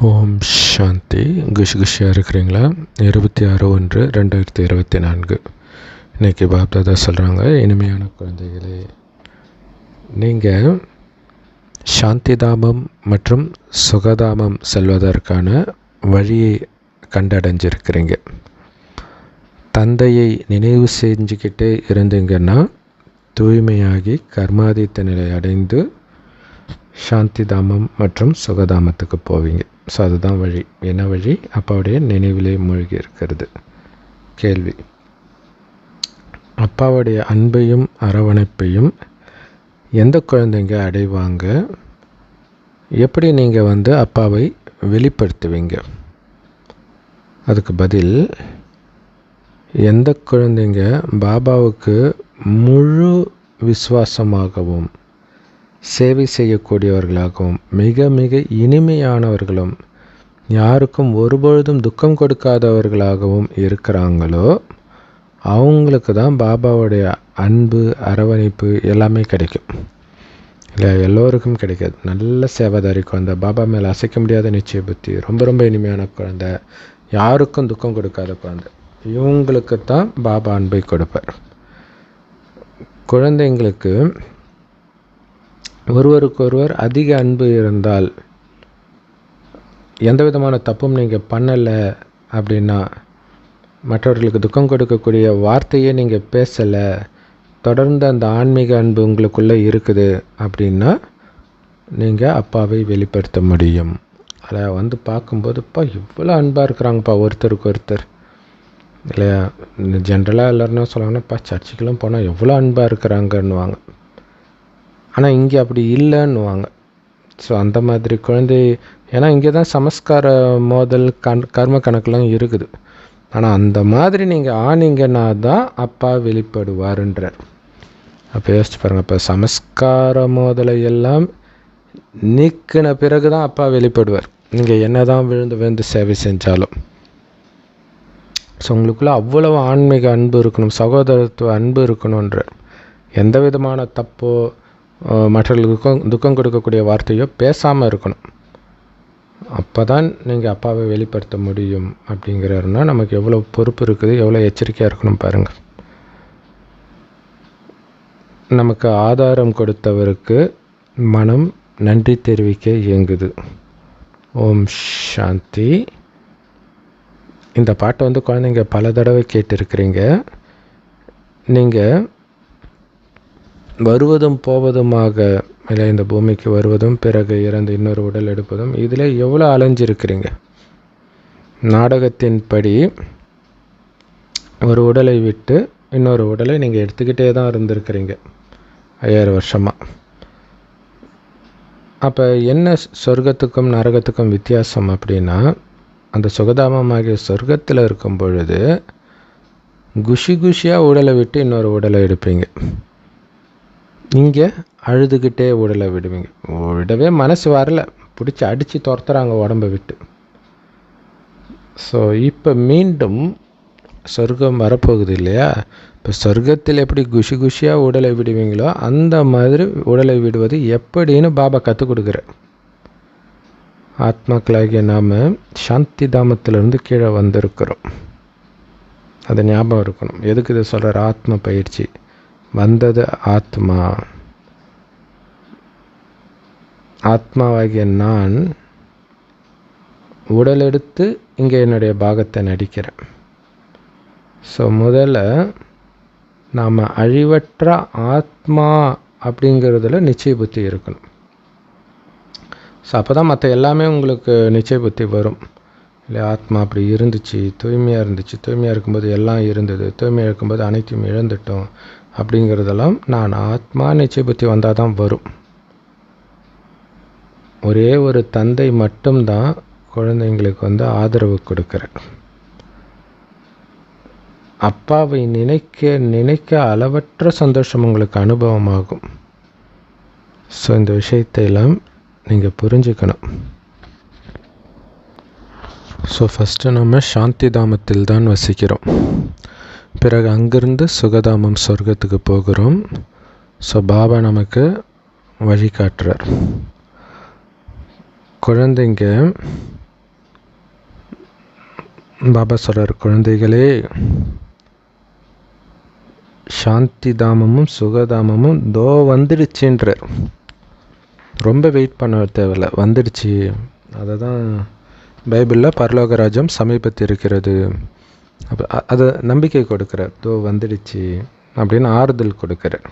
ஓம் சாந்தி. குஷியாக இருக்கிறீங்களா? 26/1/2024 இன்றைக்கி பாப்தாதா சொல்கிறாங்க, இனிமையான குழந்தைகளே, நீங்கள் சாந்தி தாமம் மற்றும் சுகதாமம் செல்வதற்கான வழியை கண்டடைஞ்சிருக்கிறீங்க. தந்தையை நினைவு செஞ்சுக்கிட்டே இருந்தீங்கன்னா தூய்மையாகி கர்மாதித்த நிலை அடைந்து சாந்தி தாமம் மற்றும் சுகதாமத்துக்கு போவீங்க. ஸோ அதுதான் வழி. என்ன வழி? அப்பாவுடைய நினைவிலே மூழ்கி இருக்கிறது. கேள்வி: அப்பாவுடைய அன்பையும் அரவணைப்பையும் எந்த குழந்தைங்க அடைவாங்க? எப்படி நீங்கள் அப்பாவை வெளிப்படுத்துவீங்க? அதுக்கு பதில், எந்த குழந்தைங்க பாபாவுக்கு முழு விசுவாசமாகவும் சேவை செய்யக்கூடியவர்களாகவும் மிக மிக இனிமையானவர்களும் யாருக்கும் ஒருபொழுதும் துக்கம் கொடுக்காதவர்களாகவும் இருக்கிறாங்களோ அவங்களுக்கு தான் பாபாவுடைய அன்பு அரவணைப்பு எல்லாமே கிடைக்கும். இல்லை, எல்லோருக்கும் கிடைக்காது. நல்ல சேவாதாரி குழந்தை, பாபா மேலே அசைக்க முடியாத நிச்சய புத்தி, ரொம்ப ரொம்ப இனிமையான குழந்தை, யாருக்கும் துக்கம் கொடுக்காத குழந்தை, இவங்களுக்கு தான் பாபா அன்பை கொடுப்பார். குழந்தைங்களுக்கு ஒருவருக்கொருவர் அதிக அன்பு இருந்தால், எந்த விதமான தப்பும் நீங்கள் பண்ணலை அப்படின்னா, மற்றவர்களுக்கு துக்கம் கொடுக்கக்கூடிய வார்த்தையே நீங்கள் பேசலை, தொடர்ந்து அந்த ஆன்மீக அன்பு உங்களுக்குள்ளே இருக்குது அப்படின்னா நீங்கள் அப்பாவை வெளிப்படுத்த முடியும். அதை பார்க்கும்போதுப்பா இவ்வளோ அன்பாக இருக்கிறாங்கப்பா ஒருத்தருக்கு ஒருத்தர், இல்லையா? ஜென்ரலாக எல்லோருன்னா சொல்லுவாங்கன்னாப்பா சர்ச்சுக்கெல்லாம் போனால் எவ்வளோ அன்பாக இருக்கிறாங்கன்னுவாங்க. ஆனால் இங்கே அப்படி இல்லைன்னுவாங்க. ஸோ அந்த மாதிரி குழந்தை, ஏன்னா இங்கே தான் சமஸ்கார மோதல் கர்ம கணக்கெலாம் இருக்குது. ஆனால் அந்த மாதிரி நீங்கள் ஆனீங்கன்னா தான் அப்பா வெளிப்படுவார்ன்றார். அப்போ யோசிச்சு பாருங்கள், அப்போ சமஸ்கார மோதலை எல்லாம் நீக்கின பிறகு தான் அப்பா வெளிப்படுவார். நீங்கள் என்ன தான் விழுந்து விழுந்து சேவை செஞ்சாலும். ஸோ உங்களுக்குள்ளே அவ்வளவு ஆன்மீக அன்பு இருக்கணும், சகோதரத்துவ அன்பு இருக்கணுன்றார். எந்த விதமான தப்போ மற்றவர்களுக்கும் துக்கம் கொடுக்கக்கூடிய வார்த்தையோ பேசாமல் இருக்கணும். அப்போ தான் நீங்கள் அப்பாவை வெளிப்படுத்த முடியும். அப்படிங்கிறாருன்னா நமக்கு எவ்வளோ பொறுப்பு இருக்குது, எவ்வளோ எச்சரிக்கையாக இருக்கணும் பாருங்கள். நமக்கு ஆதாரம் கொடுத்தவருக்கு மனம் நன்றி தெரிவிக்க இயங்குது. ஓம் சாந்தி. இந்த பாட்டை குழந்தைங்க பல தடவை கேட்டிருக்கிறீங்க. நீங்கள் வருவதும் போவதுமாக, இல்லை இந்த பூமிக்கு வருவதும் பிறகு இறந்து இன்னொரு உடல் எடுப்பதும், இதில் எவ்வளோ அலைஞ்சிருக்கிறீங்க. நாடகத்தின்படி ஒரு உடலை விட்டு இன்னொரு உடலை நீங்கள் எடுத்துக்கிட்டே தான் இருந்திருக்கிறீங்க 5000 வருஷமாக. அப்போ என்ன சொர்க்கத்துக்கும் நரகத்துக்கும் வித்தியாசம் அப்படின்னா, அந்த சுகதாமமாகிய சொர்க்கத்தில் இருக்கும் பொழுது குஷியாக உடலை விட்டு இன்னொரு உடலை எடுப்பீங்க. இங்கே அழுதுகிட்டே உடலை விடுவீங்க. விடவே மனசு வரல, பிடிச்சி அடித்து துரத்துறாங்க உடம்பை விட்டு. ஸோ இப்போ மீண்டும் சொர்க்கம் வரப்போகுது இல்லையா? இப்போ சொர்க்கத்தில் எப்படி குஷியாக உடலை விடுவீங்களோ அந்த மாதிரி உடலை விடுவது எப்படின்னு பாபா கற்றுக் கொடுக்குறார். ஆத்மாக்களாகிய நாம் சாந்தி தாமத்திலிருந்து கீழே வந்திருக்கிறோம். அது ஞாபகம் இருக்கணும். எதுக்கு இதை சொல்கிறார்? ஆத்ம பயிற்சி. வந்தது ஆத்மாவாகிய நான் உடல் எடுத்து இங்கே என்னுடைய பாகத்தை நடிக்கிறேன். ஸோ முதல்ல நாம் அழிவற்ற ஆத்மா அப்படிங்கிறதுல நிச்சய புத்தி இருக்கணும். ஸோ அப்போ தான் மற்ற எல்லாமே உங்களுக்கு நிச்சய புத்தி வரும். இல்லை, ஆத்மா அப்படி இருந்துச்சு, தூய்மையாக இருந்துச்சு, தூய்மையாக இருக்கும்போது எல்லாம் இருந்தது, தூய்மையாக இருக்கும்போது அனைத்தையும் இழந்துட்டோம் அப்படிங்கிறதெல்லாம் நான் ஆத்மா நிச்சய புத்தி வந்தால் தான் வரும். ஒரே ஒரு தந்தை மட்டும்தான் குழந்தைங்களுக்கு ஆதரவு கொடுக்குறார். அப்பாவை நினைக்க நினைக்க அளவற்ற சந்தோஷம் உங்களுக்கு அனுபவமாகும். ஸோ இந்த விஷயத்தையெல்லாம் நீங்கள் புரிஞ்சுக்கணும். ஸோ ஃபஸ்ட்டு நம்ம சாந்தி தாமத்தில் தான் வசிக்கிறோம். பிறகு அங்கிருந்து சுகதாமம் சொர்க்கத்துக்கு போகிறோம். ஸோ பாபா நமக்கு வழிகாட்டுறார். குழந்தைங்க பாபா சொல்கிறார், குழந்தைகளே, சாந்தி தாமமும் சுகதாமமும் தோ வந்துடுச்சுன்றார். ரொம்ப வெயிட் பண்ண தேவையில்ல, வந்துடுச்சு. அதை தான் பைபிளில் பரலோகராஜ்யம் சமீபத்தில் இருக்கிறது அப்போ அதை நம்பிக்கை கொடுக்குறார். தோ வந்துடுச்சு அப்படின்னு ஆறுதல் கொடுக்குறார்.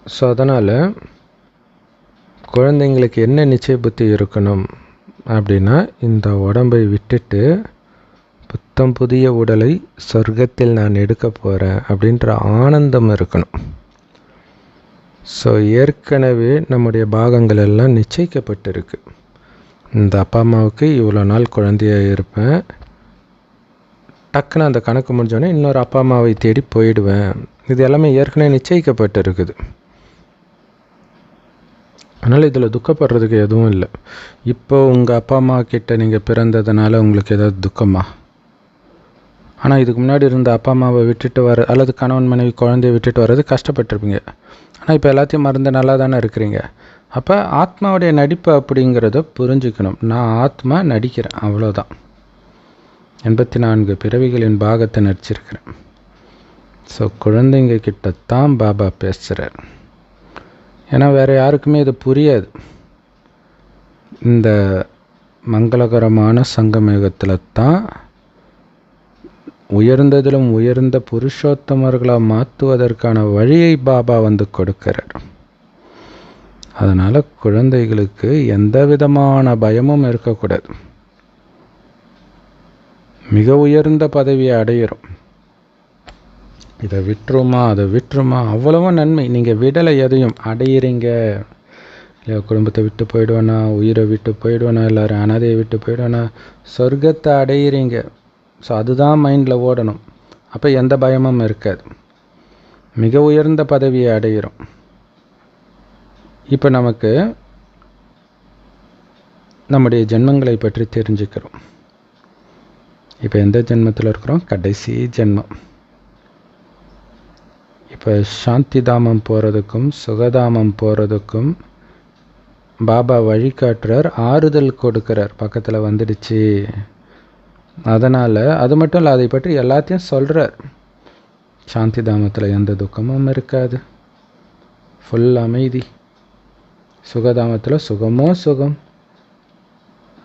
ஸோ அதனால் குழந்தைங்களுக்கு என்ன நிச்சய புத்தி இருக்கணும் அப்படின்னா, இந்த உடம்பை விட்டுட்டு புத்தம் புதிய உடலை சொர்க்கத்தில் நான் எடுக்க போகிறேன் அப்படின்ற ஆனந்தம் இருக்கணும். ஸோ ஏற்கனவே நம்முடைய பாகங்கள் எல்லாம் நிச்சயிக்கப்பட்டிருக்கு. இந்த அப்பா அம்மாவுக்கு இவ்வளோ நாள் குழந்தையாக இருப்பேன், டக்குன்னு அந்த கணக்கு முடிஞ்சோடனே இன்னொரு அப்பா அம்மாவை தேடி போயிடுவேன். இது எல்லாமே ஏற்கனவே நிச்சயிக்கப்பட்டிருக்குது. அதனால் இதில் துக்கப்படுறதுக்கு எதுவும் இல்லை. இப்போ உங்கள் அப்பா அம்மா கிட்ட நீங்கள் பிறந்ததுனால உங்களுக்கு ஏதாவது துக்கமா? ஆனால் இதுக்கு முன்னாடி இருந்த அப்பா அம்மாவை விட்டுட்டு வர, அல்லது கணவன் மனைவி குழந்தைய விட்டுட்டு வர்றது கஷ்டப்பட்டுருப்பீங்க. ஆனால் இப்போ எல்லாத்தையும் மறந்து நல்லா தானே இருக்கிறீங்க. அப்போ ஆத்மாவுடைய நடிப்பு அப்படிங்கிறத புரிஞ்சுக்கணும். நான் ஆத்மா நடிக்கிறேன், அவ்வளோதான். 84 பிறவிகளின் பாகத்தை நடிச்சிருக்கிறேன். ஸோ குழந்தைங்க கிட்டத்தான் பாபா பேசுகிறார். ஏன்னா வேறு யாருக்குமே இது புரியாது. இந்த மங்களகரமான சங்கமயுகத்தில் தான் உயர்ந்ததிலும் உயர்ந்த புருஷோத்தமர்களாக மாற்றுவதற்கான வழியை பாபா வந்து கொடுக்கிறார். அதனால் குழந்தைகளுக்கு எந்த விதமான பயமும் இருக்கக்கூடாது. மிக உயர்ந்த பதவியை அடையிறோம். இதை விட்டுருமா அதை விட்டுருமா, அவ்வளவும் நன்மை. நீங்கள் விடலை, எதையும் அடையிறீங்க. இல்லை குடும்பத்தை விட்டு போயிடுவேனா, உயிரை விட்டு போயிடுவேனா, எல்லோரும் அனாதையை விட்டு போயிடுவேனா, சொர்க்கத்தை அடையிறீங்க. ஸோ அதுதான் மைண்டில் ஓடணும். அப்போ எந்த பயமும் இருக்காது. மிக உயர்ந்த பதவியை அடையிறோம். இப்போ நமக்கு நம்முடைய ஜென்மங்களை பற்றி தெரிஞ்சுக்கிறோம். இப்போ எந்த ஜென்மத்தில் இருக்கிறோம்? கடைசி ஜென்மம். இப்போ சாந்தி தாமம் போகிறதுக்கும் சுகதாமம் போகிறதுக்கும் பாபா வழிகாட்டுறார், ஆறுதல் கொடுக்குறார். பக்கத்தில் வந்துடுச்சு. அதனால் அது மட்டும் இல்லை, அதை பற்றி எல்லாத்தையும் சொல்கிறார். சாந்தி தாமத்தில் எந்த துக்கமும் இருக்காது, ஃபுல் அமைதி. சுகதாமத்தில் சுகமோ சுகம்.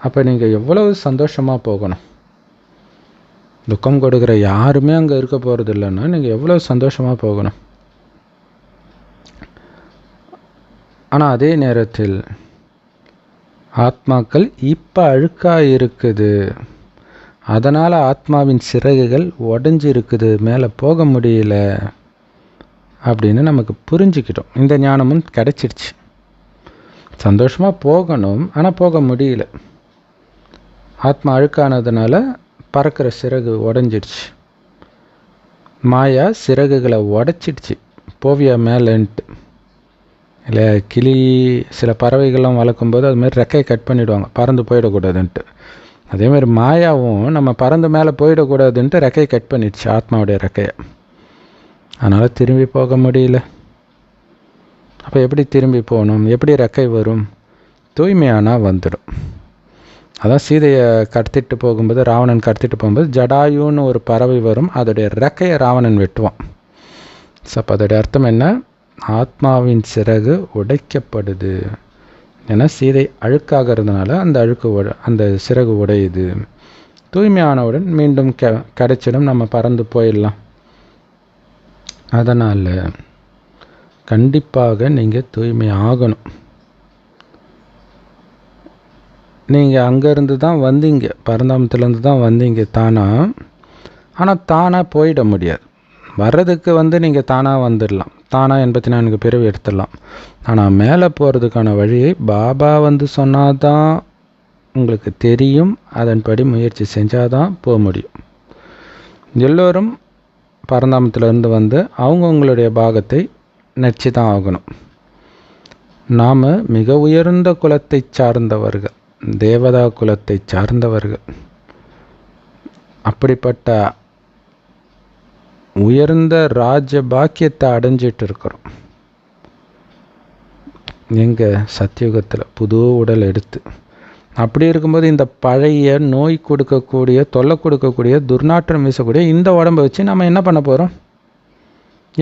அப்போ நீங்கள் எவ்வளவு சந்தோஷமாக போகணும். துக்கம் கொடுக்குற யாருமே அங்கே இருக்க போகிறது இல்லைன்னா நீங்கள் எவ்வளோ சந்தோஷமாக போகணும். ஆனால் அதே நேரத்தில் ஆத்மாக்கள் இப்போ அழுக்காக இருக்குது, அதனால் ஆத்மாவின் சிறகுகள் உடஞ்சி இருக்குது, மேலே போக முடியல அப்படின்னு நமக்கு புரிஞ்சுக்கிட்டோம். இந்த ஞானமும் கிடைச்சிடுச்சு. சந்தோஷமாக போகணும், ஆனால் போக முடியல. ஆத்மா அழுக்கானதுனால பறக்கிற சிறகு உடஞ்சிடுச்சு. மாயா சிறகுகளை உடச்சிடுச்சு, போவியா மேலேன்ட்டு. இல்லை கிளி சில பறவைகள்லாம் வளர்க்கும்போது அதுமாதிரி ரெக்கையை கட் பண்ணிவிடுவாங்க, பறந்து போயிடக்கூடாதுன்ட்டு. அதேமாதிரி மாயாவும் நம்ம பறந்து மேலே போயிடக்கூடாதுன்ட்டு ரெக்கையை கட் பண்ணிடுச்சு, ஆத்மாவுடைய ரெக்கையை. அதனால் திரும்பி போக முடியல. அப்போ எப்படி திரும்பி போகணும்? எப்படி ரெக்கை வரும்? தூய்மையானால் வந்துடும். அதான் சீதையை கடத்திட்டு போகும்போது, ராவணன் கடத்திட்டு போகும்போது ஜடாயுன்னு ஒரு பறவை வரும், அதோடைய ரெக்கையை ராவணன் வெட்டுவான். ஸோ அப்போ அதோடைய அர்த்தம் என்ன? ஆத்மாவின் சிறகு உடைக்கப்படுது. ஏன்னா சீதை அழுக்காகிறதுனால அந்த சிறகு உடையுது. தூய்மையானவுடன் மீண்டும் கிடைச்சிடும், நம்ம பறந்து போயிடலாம். அதனால் கண்டிப்பாக நீங்கள் தூய்மை ஆகணும். நீங்கள் அங்கேருந்து தான் வந்தீங்க, பரந்தாமத்துலேருந்து தான் வந்தீங்க தானாக. ஆனால் தானாக போயிட முடியாது. வர்றதுக்கு நீங்கள் தானாக வந்துடலாம், தானாக 84 பிறவி எடுத்துடலாம். ஆனால் மேலே போகிறதுக்கான வழியை பாபா சொன்னால் தான் உங்களுக்கு தெரியும். அதன்படி முயற்சி செஞ்சால் தான் போக முடியும். எல்லோரும் பரந்தாமத்திலேருந்து வந்து அவங்கவுங்களுடைய பாகத்தை நடிச்சு தான் ஆகணும். நாம் மிக உயர்ந்த குலத்தை சார்ந்தவர்கள், தேவதா குலத்தை சார்ந்தவர்கள். அப்படிப்பட்ட உயர்ந்த ராஜ பாக்கியத்தை அடைஞ்சிட்டு இருக்கிறோம். எங்கள் சத்தியுகத்தில் புது உடல் எடுத்து அப்படி இருக்கும்போது இந்த பழைய நோய் கொடுக்கக்கூடிய, தொல்லை கொடுக்கக்கூடிய, துர்நாற்றம் வீசக்கூடிய இந்த உடம்பை வச்சு நம்ம என்ன பண்ண போகிறோம்?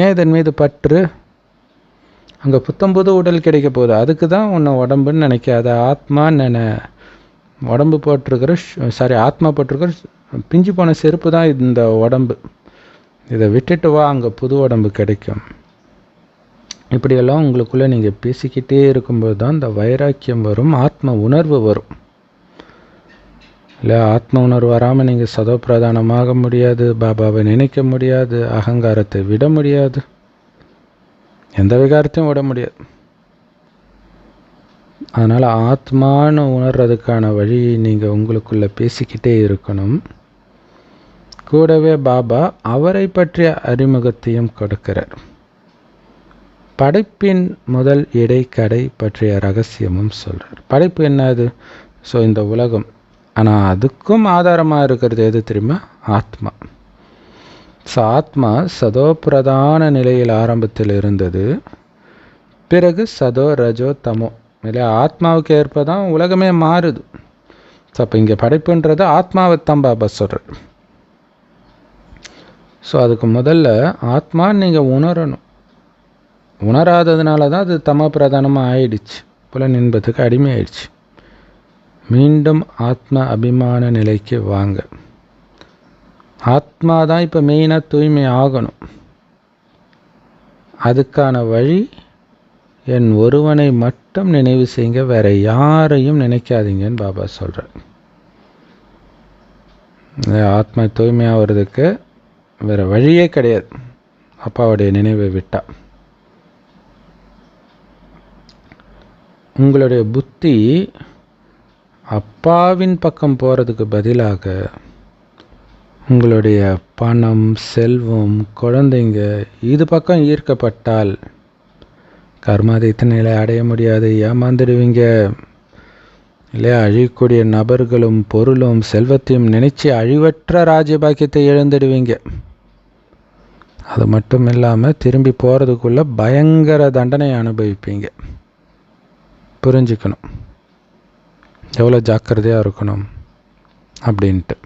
ஏன் இதன் மீது பற்று? அங்கே புத்தம்புது உடல் கிடைக்க போகுது, அதுக்கு தான் உன்னை உடம்புன்னு நினைக்காத. ஆத்மா உடம்பு போட்டிருக்கிற ஆத்மா போட்டிருக்கிற பிஞ்சு போன செருப்பு தான் இந்த உடம்பு. இதை விட்டுட்டு வா, அங்கே புது உடம்பு கிடைக்கும். இப்படியெல்லாம் உங்களுக்குள்ளே நீங்கள் பேசிக்கிட்டே இருக்கும்போது தான் இந்த வைராக்கியம் வரும், ஆத்ம உணர்வு வரும். இல்லை, ஆத்ம உணர்வு வராமல் நீங்கள் சதோப்பிரதானமாக முடியாது, பாபாவை நினைக்க முடியாது, அகங்காரத்தை விட முடியாது, எந்த விகாரத்தையும் விட முடியாது. அதனால் ஆத்மான்னு உணர்றதுக்கான வழியை நீங்கள் உங்களுக்குள்ளே பேசிக்கிட்டே இருக்கணும். கூடவே பாபா அவரை பற்றிய அறிமுகத்தையும் கொடுக்கிறார். படைப்பின் முதல் இடைக்கடை பற்றிய ரகசியமும் சொல்கிறார். படைப்பு என்னது? ஸோ இந்த உலகம். ஆனால் அதுக்கும் ஆதாரமாக இருக்கிறது எது தெரியுமா? ஆத்மா. ஸோ ஆத்மா சதோ பிரதான நிலையில் ஆரம்பத்தில் இருந்தது, பிறகு சதோ ரஜோ தமோ இல்லையா, ஆத்மாவுக்கு ஏற்ப தான் உலகமே மாறுது. ஸோ அப்போ இங்கே படைப்புன்றது ஆத்மாவை தான் பாபா சொல்கிறார். ஸோ அதுக்கு முதல்ல ஆத்மான்னு நீங்கள் உணரணும். உணராததுனால தான் அது தமோ பிரதானமாக ஆயிடுச்சு, புலன் இன்பத்துக்கு அடிமை ஆயிடுச்சு. மீண்டும் ஆத்ம அபிமான நிலைக்கு வாங்க. ஆத்மா தான் இப்போ மெயினாக தூய்மை ஆகணும். அதுக்கான வழி என் ஒருவனை மட்டும் நினைவு செய்யுங்க, வேற யாரையும் நினைக்காதீங்கன்னு பாபா சொல்கிறார். ஆத்மா தூய்மையாகிறதுக்கு வேற வழியே கிடையாது அப்பாவுடைய நினைவை விட்டா. உங்களுடைய புத்தி அப்பாவின் பக்கம் போகிறதுக்கு பதிலாக உங்களுடைய பணம், செல்வம், குழந்தைங்க இது பக்கம் ஈர்க்கப்பட்டால் கர்மாதித்த நிலை அடைய முடியாது, ஏமாந்துடுவீங்க. இல்லையா, அழியக்கூடிய நபர்களும் பொருளும் செல்வத்தையும் நினைச்சு அழிவற்ற ராஜ்யபாக்கியத்தை இழந்துடுவீங்க. அது மட்டும் இல்லாமல் திரும்பி போகிறதுக்குள்ள பயங்கர தண்டனை அனுபவிப்பீங்க. புரிஞ்சுக்கணும் எவ்வளோ ஜாக்கிரதையாக இருக்கணும் அப்படின்ட்டு.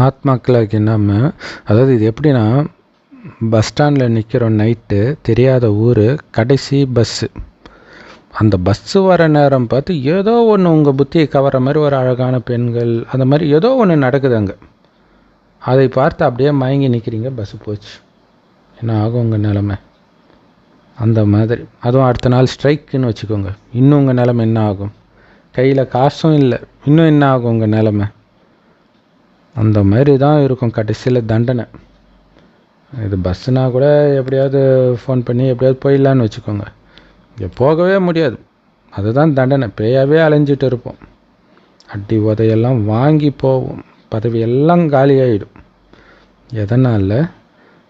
ஆத்மாக்களாகி நம்ம, அதாவது இது எப்படின்னா, பஸ் ஸ்டாண்டில் நிற்கிறோம் நைட்டு, தெரியாத ஊர், கடைசி பஸ்ஸு. அந்த பஸ்ஸு வர நேரம் பார்த்து ஏதோ ஒன்று உங்கள் புத்தியை கவர மாதிரி ஒரு அழகான பெண்கள், அந்த மாதிரி ஏதோ ஒன்று நடக்குது அங்கே. அதை பார்த்து அப்படியே மயங்கி நிற்கிறீங்க, பஸ்ஸு போச்சு. என்ன ஆகும் உங்கள் நிலமை? அந்த மாதிரி. அதுவும் அடுத்த நாள் ஸ்ட்ரைக்குன்னு வச்சுக்கோங்க, இன்னும் உங்கள் நிலமை என்ன ஆகும்? கையில் காசும் இல்லை, இன்னும் என்ன ஆகும் உங்கள் நிலமை? அந்த மாதிரி தான் இருக்கும் கடைசியில் தண்டனை. இது பஸ்ஸுனா கூட எப்படியாவது ஃபோன் பண்ணி எப்படியாவது போயிடலான்னு வச்சுக்கோங்க, இங்கே போகவே முடியாது. அதுதான் தண்டனை. பேயாவே அலைஞ்சிட்டு இருப்போம், அடி உதையெல்லாம் வாங்கி போவோம், பதவியெல்லாம் காலியாகிடும். எதனால்?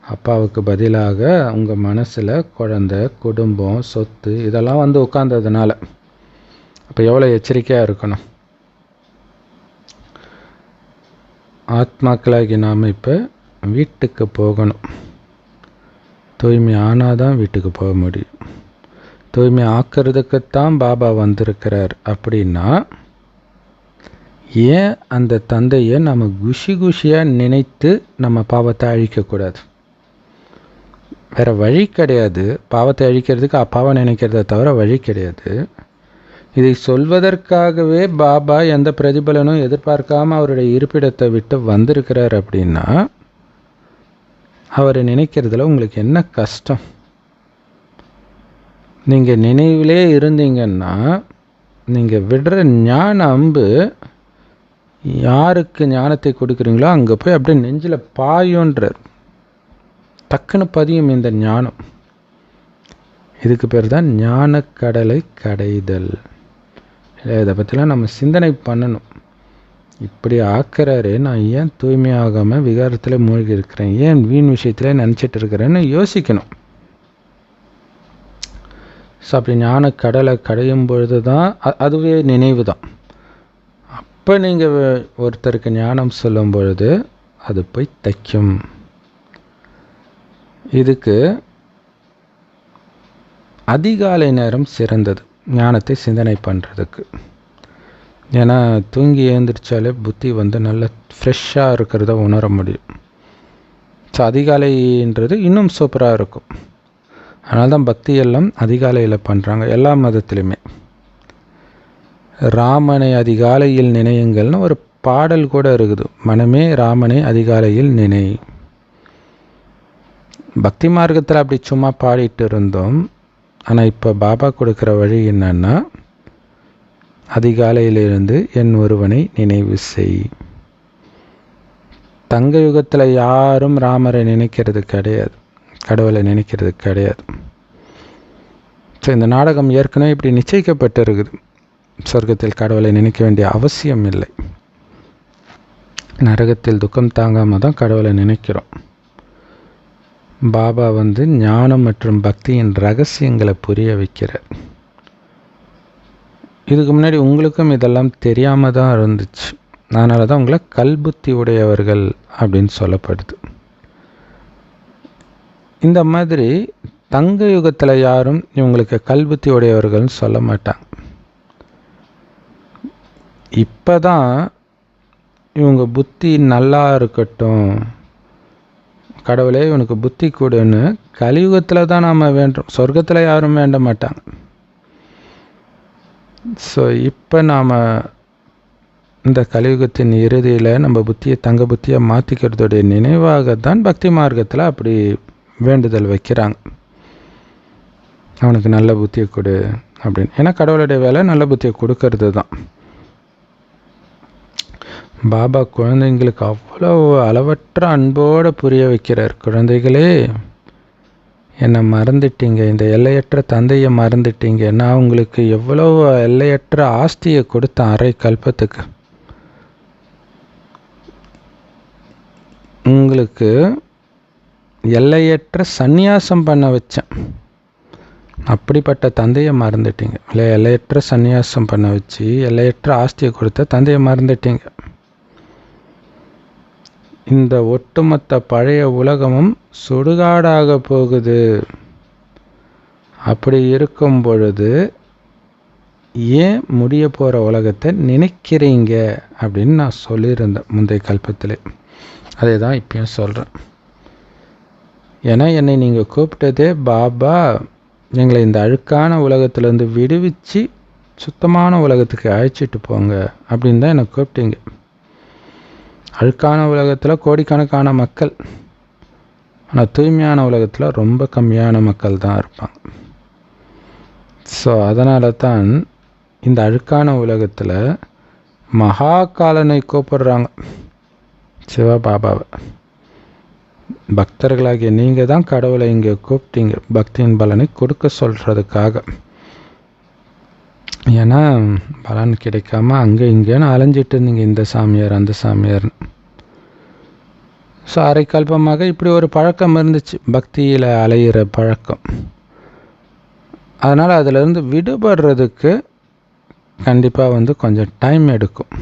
அப்பாவுக்கு பதிலாக உங்கள் மனசில் குழந்தை, குடும்பம், சொத்து இதெல்லாம் வந்து உட்கார்ந்ததுனால. அப்போ எவ்வளோ எச்சரிக்கையாக இருக்கணும். ஆத்மாக்களாகி நாம் இப்போ வீட்டுக்கு போகணும். தூய்மை ஆனால் தான் வீட்டுக்கு போக முடியும். தூய்மை ஆக்கிறதுக்குத்தான் பாபா வந்திருக்கிறார். அப்படின்னா ஏன் அந்த தந்தையை நம்ம குஷியாக நினைத்து நம்ம பாவத்தை அழிக்கக்கூடாது? வேறு வழி கிடையாது. பாவத்தை அழிக்கிறதுக்கு அப்பாவை நினைக்கிறத தவிர வழி கிடையாது. இதை சொல்வதற்காகவே பாபா எந்த பிரதிபலனும் எதிர்பார்க்காம அவருடைய இருப்பிடத்தை விட்டு வந்திருக்கிறார். அப்படின்னா அவரை நினைக்கிறதுல உங்களுக்கு என்ன கஷ்டம்? நீங்கள் நினைவிலே இருந்தீங்கன்னா நீங்கள் விடுற ஞான அம்பு யாருக்கு ஞானத்தை கொடுக்குறீங்களோ அங்கே போய் அப்படியே நெஞ்சில் பாயுன்றார். டக்குன்னு பதியும் இந்த ஞானம். இதுக்கு பேர் தான் ஞானக்கடலை கடைதல். இதை பற்றிலாம் நம்ம சிந்தனை பண்ணணும். இப்படி ஆக்கிறாரு, நான் ஏன் தூய்மையாகாமல் விகாரத்தில் மூழ்கி இருக்கிறேன், ஏன் வீண் விஷயத்தில் நினச்சிட்டு இருக்கிறேன்னு யோசிக்கணும். ஸோ அப்படி ஞானக்கடலை கடையும் பொழுது தான் அதுவே நினைவு தான். அப்போ நீங்கள் ஒருத்தருக்கு ஞானம் சொல்லும் பொழுது அது போய் தைக்கும். இதுக்கு அதிகாலை நேரம் சிறந்தது ஞானத்தை சிந்தனை பண்ணுறதுக்கு. ஏன்னா தூங்கி எழுந்திரிச்சாலே புத்தி வந்து நல்ல ஃப்ரெஷ்ஷாக இருக்கிறத உணர முடியும். ஸோ அதிகாலைன்றது இன்னும் சூப்பராக இருக்கும். அதனால தான் பக்தி எல்லாம் அதிகாலையில் பண்ணுறாங்க எல்லா மதத்துலேயுமே. ராமனை அதிகாலையில் நினையுங்கள்னு ஒரு பாடல் கூட இருக்குது. மனமே ராமனை அதிகாலையில் நினை. பக்தி மார்க்கத்தில் அப்படி சும்மா பாடிட்டு இருந்தோம். ஆனால் இப்போ பாபா கொடுக்குற வழி என்னன்னா, அதிகாலையிலிருந்து என் ஒருவனை நினைவு செய். தங்க யுகத்தில் யாரும் ராமரை நினைக்கிறது கிடையாது, கடவுளை நினைக்கிறது கிடையாது. ஸோ இந்த நாடகம் ஏற்கனவே இப்படி நிச்சயிக்கப்பட்டு இருக்குது. சொர்க்கத்தில் கடவுளை நினைக்க வேண்டிய அவசியம் இல்லை. நரகத்தில் துக்கம் தாங்காமல் தான் கடவுளை நினைக்கிறோம். பாபா வந்து ஞானம் மற்றும் பக்தியின் ரகசியங்களை புரிய வைக்கிறார். இதுக்கு முன்னாடி உங்களுக்கும் இதெல்லாம் தெரியாமல் தான் இருந்துச்சு. அதனால தான் உங்களை கல்புத்தி உடையவர்கள் அப்படின்னு சொல்லப்படுது. இந்த மாதிரி தங்க யுகத்தில் யாரும் இவங்களுக்கு கல்புத்தி உடையவர்கள்னு சொல்ல மாட்டாங்க. இப்போ தான் இவங்க புத்தி நல்லா இருக்கட்டும், கடவுளே இவனுக்கு புத்தி கொடுன்னு கலியுகத்தில் தான் நாம் வேண்டோம். சொர்க்கத்தில் யாரும் வேண்ட மாட்டாங்க. ஸோ இப்போ நாம் இந்த கலியுகத்தின் இறுதியில் நம்ம புத்தியை தங்க புத்தியாக மாற்றிக்கிறதுடைய நினைவாக தான் பக்தி மார்க்கத்தில் அப்படி வேண்டுதல் வைக்கிறாங்க. அவனுக்கு நல்ல புத்தியை கொடு அப்படின்னு. ஏன்னா கடவுளுடைய வேலை நல்ல புத்தியை கொடுக்கறது தான். பாபா குழந்தைங்களுக்கு அவ்வளோ அளவற்ற அன்போடு புரிய வைக்கிறார். குழந்தைகளே, என்னை மறந்துட்டீங்க, இந்த எல்லையற்ற தந்தையை மறந்துட்டீங்க. நான் உங்களுக்கு எவ்வளோ எல்லையற்ற ஆஸ்தியை கொடுத்தேன் அரை கல்பத்துக்கு. உங்களுக்கு எல்லையற்ற சந்நியாசம் பண்ண வச்சேன். அப்படிப்பட்ட தந்தையை மறந்துட்டீங்க. இல்லை, எல்லையற்ற சந்நியாசம் பண்ண வச்சு எல்லையற்ற ஆஸ்தியை கொடுத்த தந்தையை மறந்துட்டீங்க. இந்த ஒட்டுமொத்த பழைய உலகமும் சுடுகாடாக போகுது. அப்படி இருக்கும் பொழுது ஏன் முடிய போகிற உலகத்தை நினைக்கிறீங்க அப்படின்னு நான் சொல்லியிருந்தேன் முந்தைய கல்பத்திலே. அதே தான் இப்பயும் சொல்கிறேன். ஏன்னா என்னை நீங்கள் கூப்பிட்டதே, பாபா எங்களை இந்த அழுக்கான உலகத்திலேருந்து விடுவிச்சு சுத்தமான உலகத்துக்கு அழைச்சிட்டு போங்க அப்படின்னு தான் என்னை கூப்பிட்டீங்க. அழுக்கான உலகத்தில் கோடிக்கணக்கான மக்கள், ஆனால் தூய்மையான உலகத்தில் ரொம்ப கம்மியான மக்கள் தான் இருப்பாங்க. ஸோ அதனால தான் இந்த அழுக்கான உலகத்தில் மகாகாலனை கூப்பிடுறாங்க, சிவபாபாவை. பக்தர்களாகிய நீங்கள் தான் கடவுளை இங்கே கூப்பிட்டீங்க பக்தியின் பலனை கொடுக்க சொல்கிறதுக்காக. ஏன்னா பலன் கிடைக்காம அங்கே இங்கேன்னு அலைஞ்சிட்டு இருந்தீங்க, இந்த சாமியார் அந்த சாமியார்னு. ஸோ அரைக்கல்பமாக இப்படி ஒரு பழக்கம் இருந்துச்சு, பக்தியில் அலையிற பழக்கம். அதனால் அதிலிருந்து விடுபடுறதுக்கு கண்டிப்பாக வந்து கொஞ்சம் டைம் எடுக்கும்.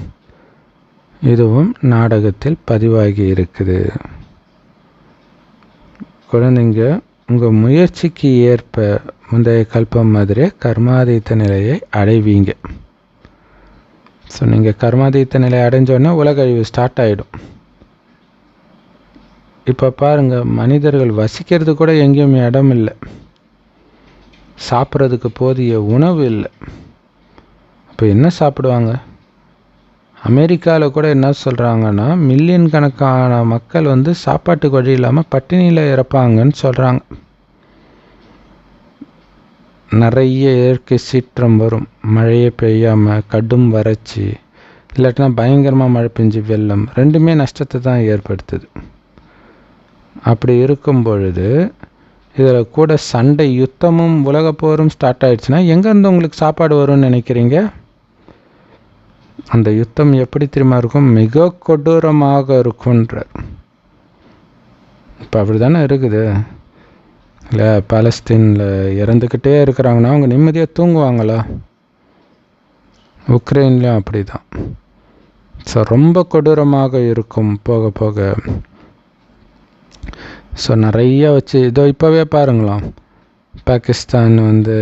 இதுவும் நாடகத்தில் பதிவாகி இருக்குது. குழந்தைங்க, உங்கள் முயற்சிக்கு ஏற்ப முந்தைய கல்பம் மாதிரியே கர்மாதீத்த நிலையை அடைவீங்க. ஸோ நீங்கள் கர்மாதீத்த நிலையை அடைஞ்சோடனே உலக அழிவு ஸ்டார்ட் ஆகிடும். இப்போ பாருங்கள், மனிதர்கள் வசிக்கிறது கூட எங்கேயும் இடம் இல்லை, சாப்பிட்றதுக்கு போதிய உணவு இல்லை. அப்போ என்ன சாப்பிடுவாங்க? அமெரிக்காவில் கூட என்ன சொல்கிறாங்கன்னா, மில்லியன் கணக்கான மக்கள் வந்து சாப்பாட்டுக்கு வழி இல்லாமல் பட்டினியில் இறப்பாங்கன்னு சொல்கிறாங்க. நிறைய இயற்கை சீற்றம் வரும், மழையே பெய்யாமல் கடும் வறட்சி, இல்லாட்டினா பயங்கரமாக மழை பெஞ்சு வெள்ளம், ரெண்டுமே நஷ்டத்தை தான் ஏற்படுத்துது. அப்படி இருக்கும் பொழுது இதில் கூட சண்டை, யுத்தமும் உலகப்போரும் ஸ்டார்ட் ஆகிடுச்சுன்னா எங்கேருந்து உங்களுக்கு சாப்பாடு வரும்னு நினைக்கிறீங்க? அந்த யுத்தம் எப்படி தெரியுமா இருக்கும்? மிக கொடூரமாக இருக்குன்ற. இப்போ அப்படி தானே இருக்குது இல்லை? பாலஸ்தீனில் இறந்துக்கிட்டே இருக்கிறாங்கன்னா அவங்க நிம்மதியாக தூங்குவாங்களா? உக்ரைன்லேயும் அப்படி தான். ஸோ ரொம்ப கொடூரமாக இருக்கும் போக போக. ஸோ நிறைய வச்சு இதோ இப்போவே பாருங்களாம், பாகிஸ்தான் வந்து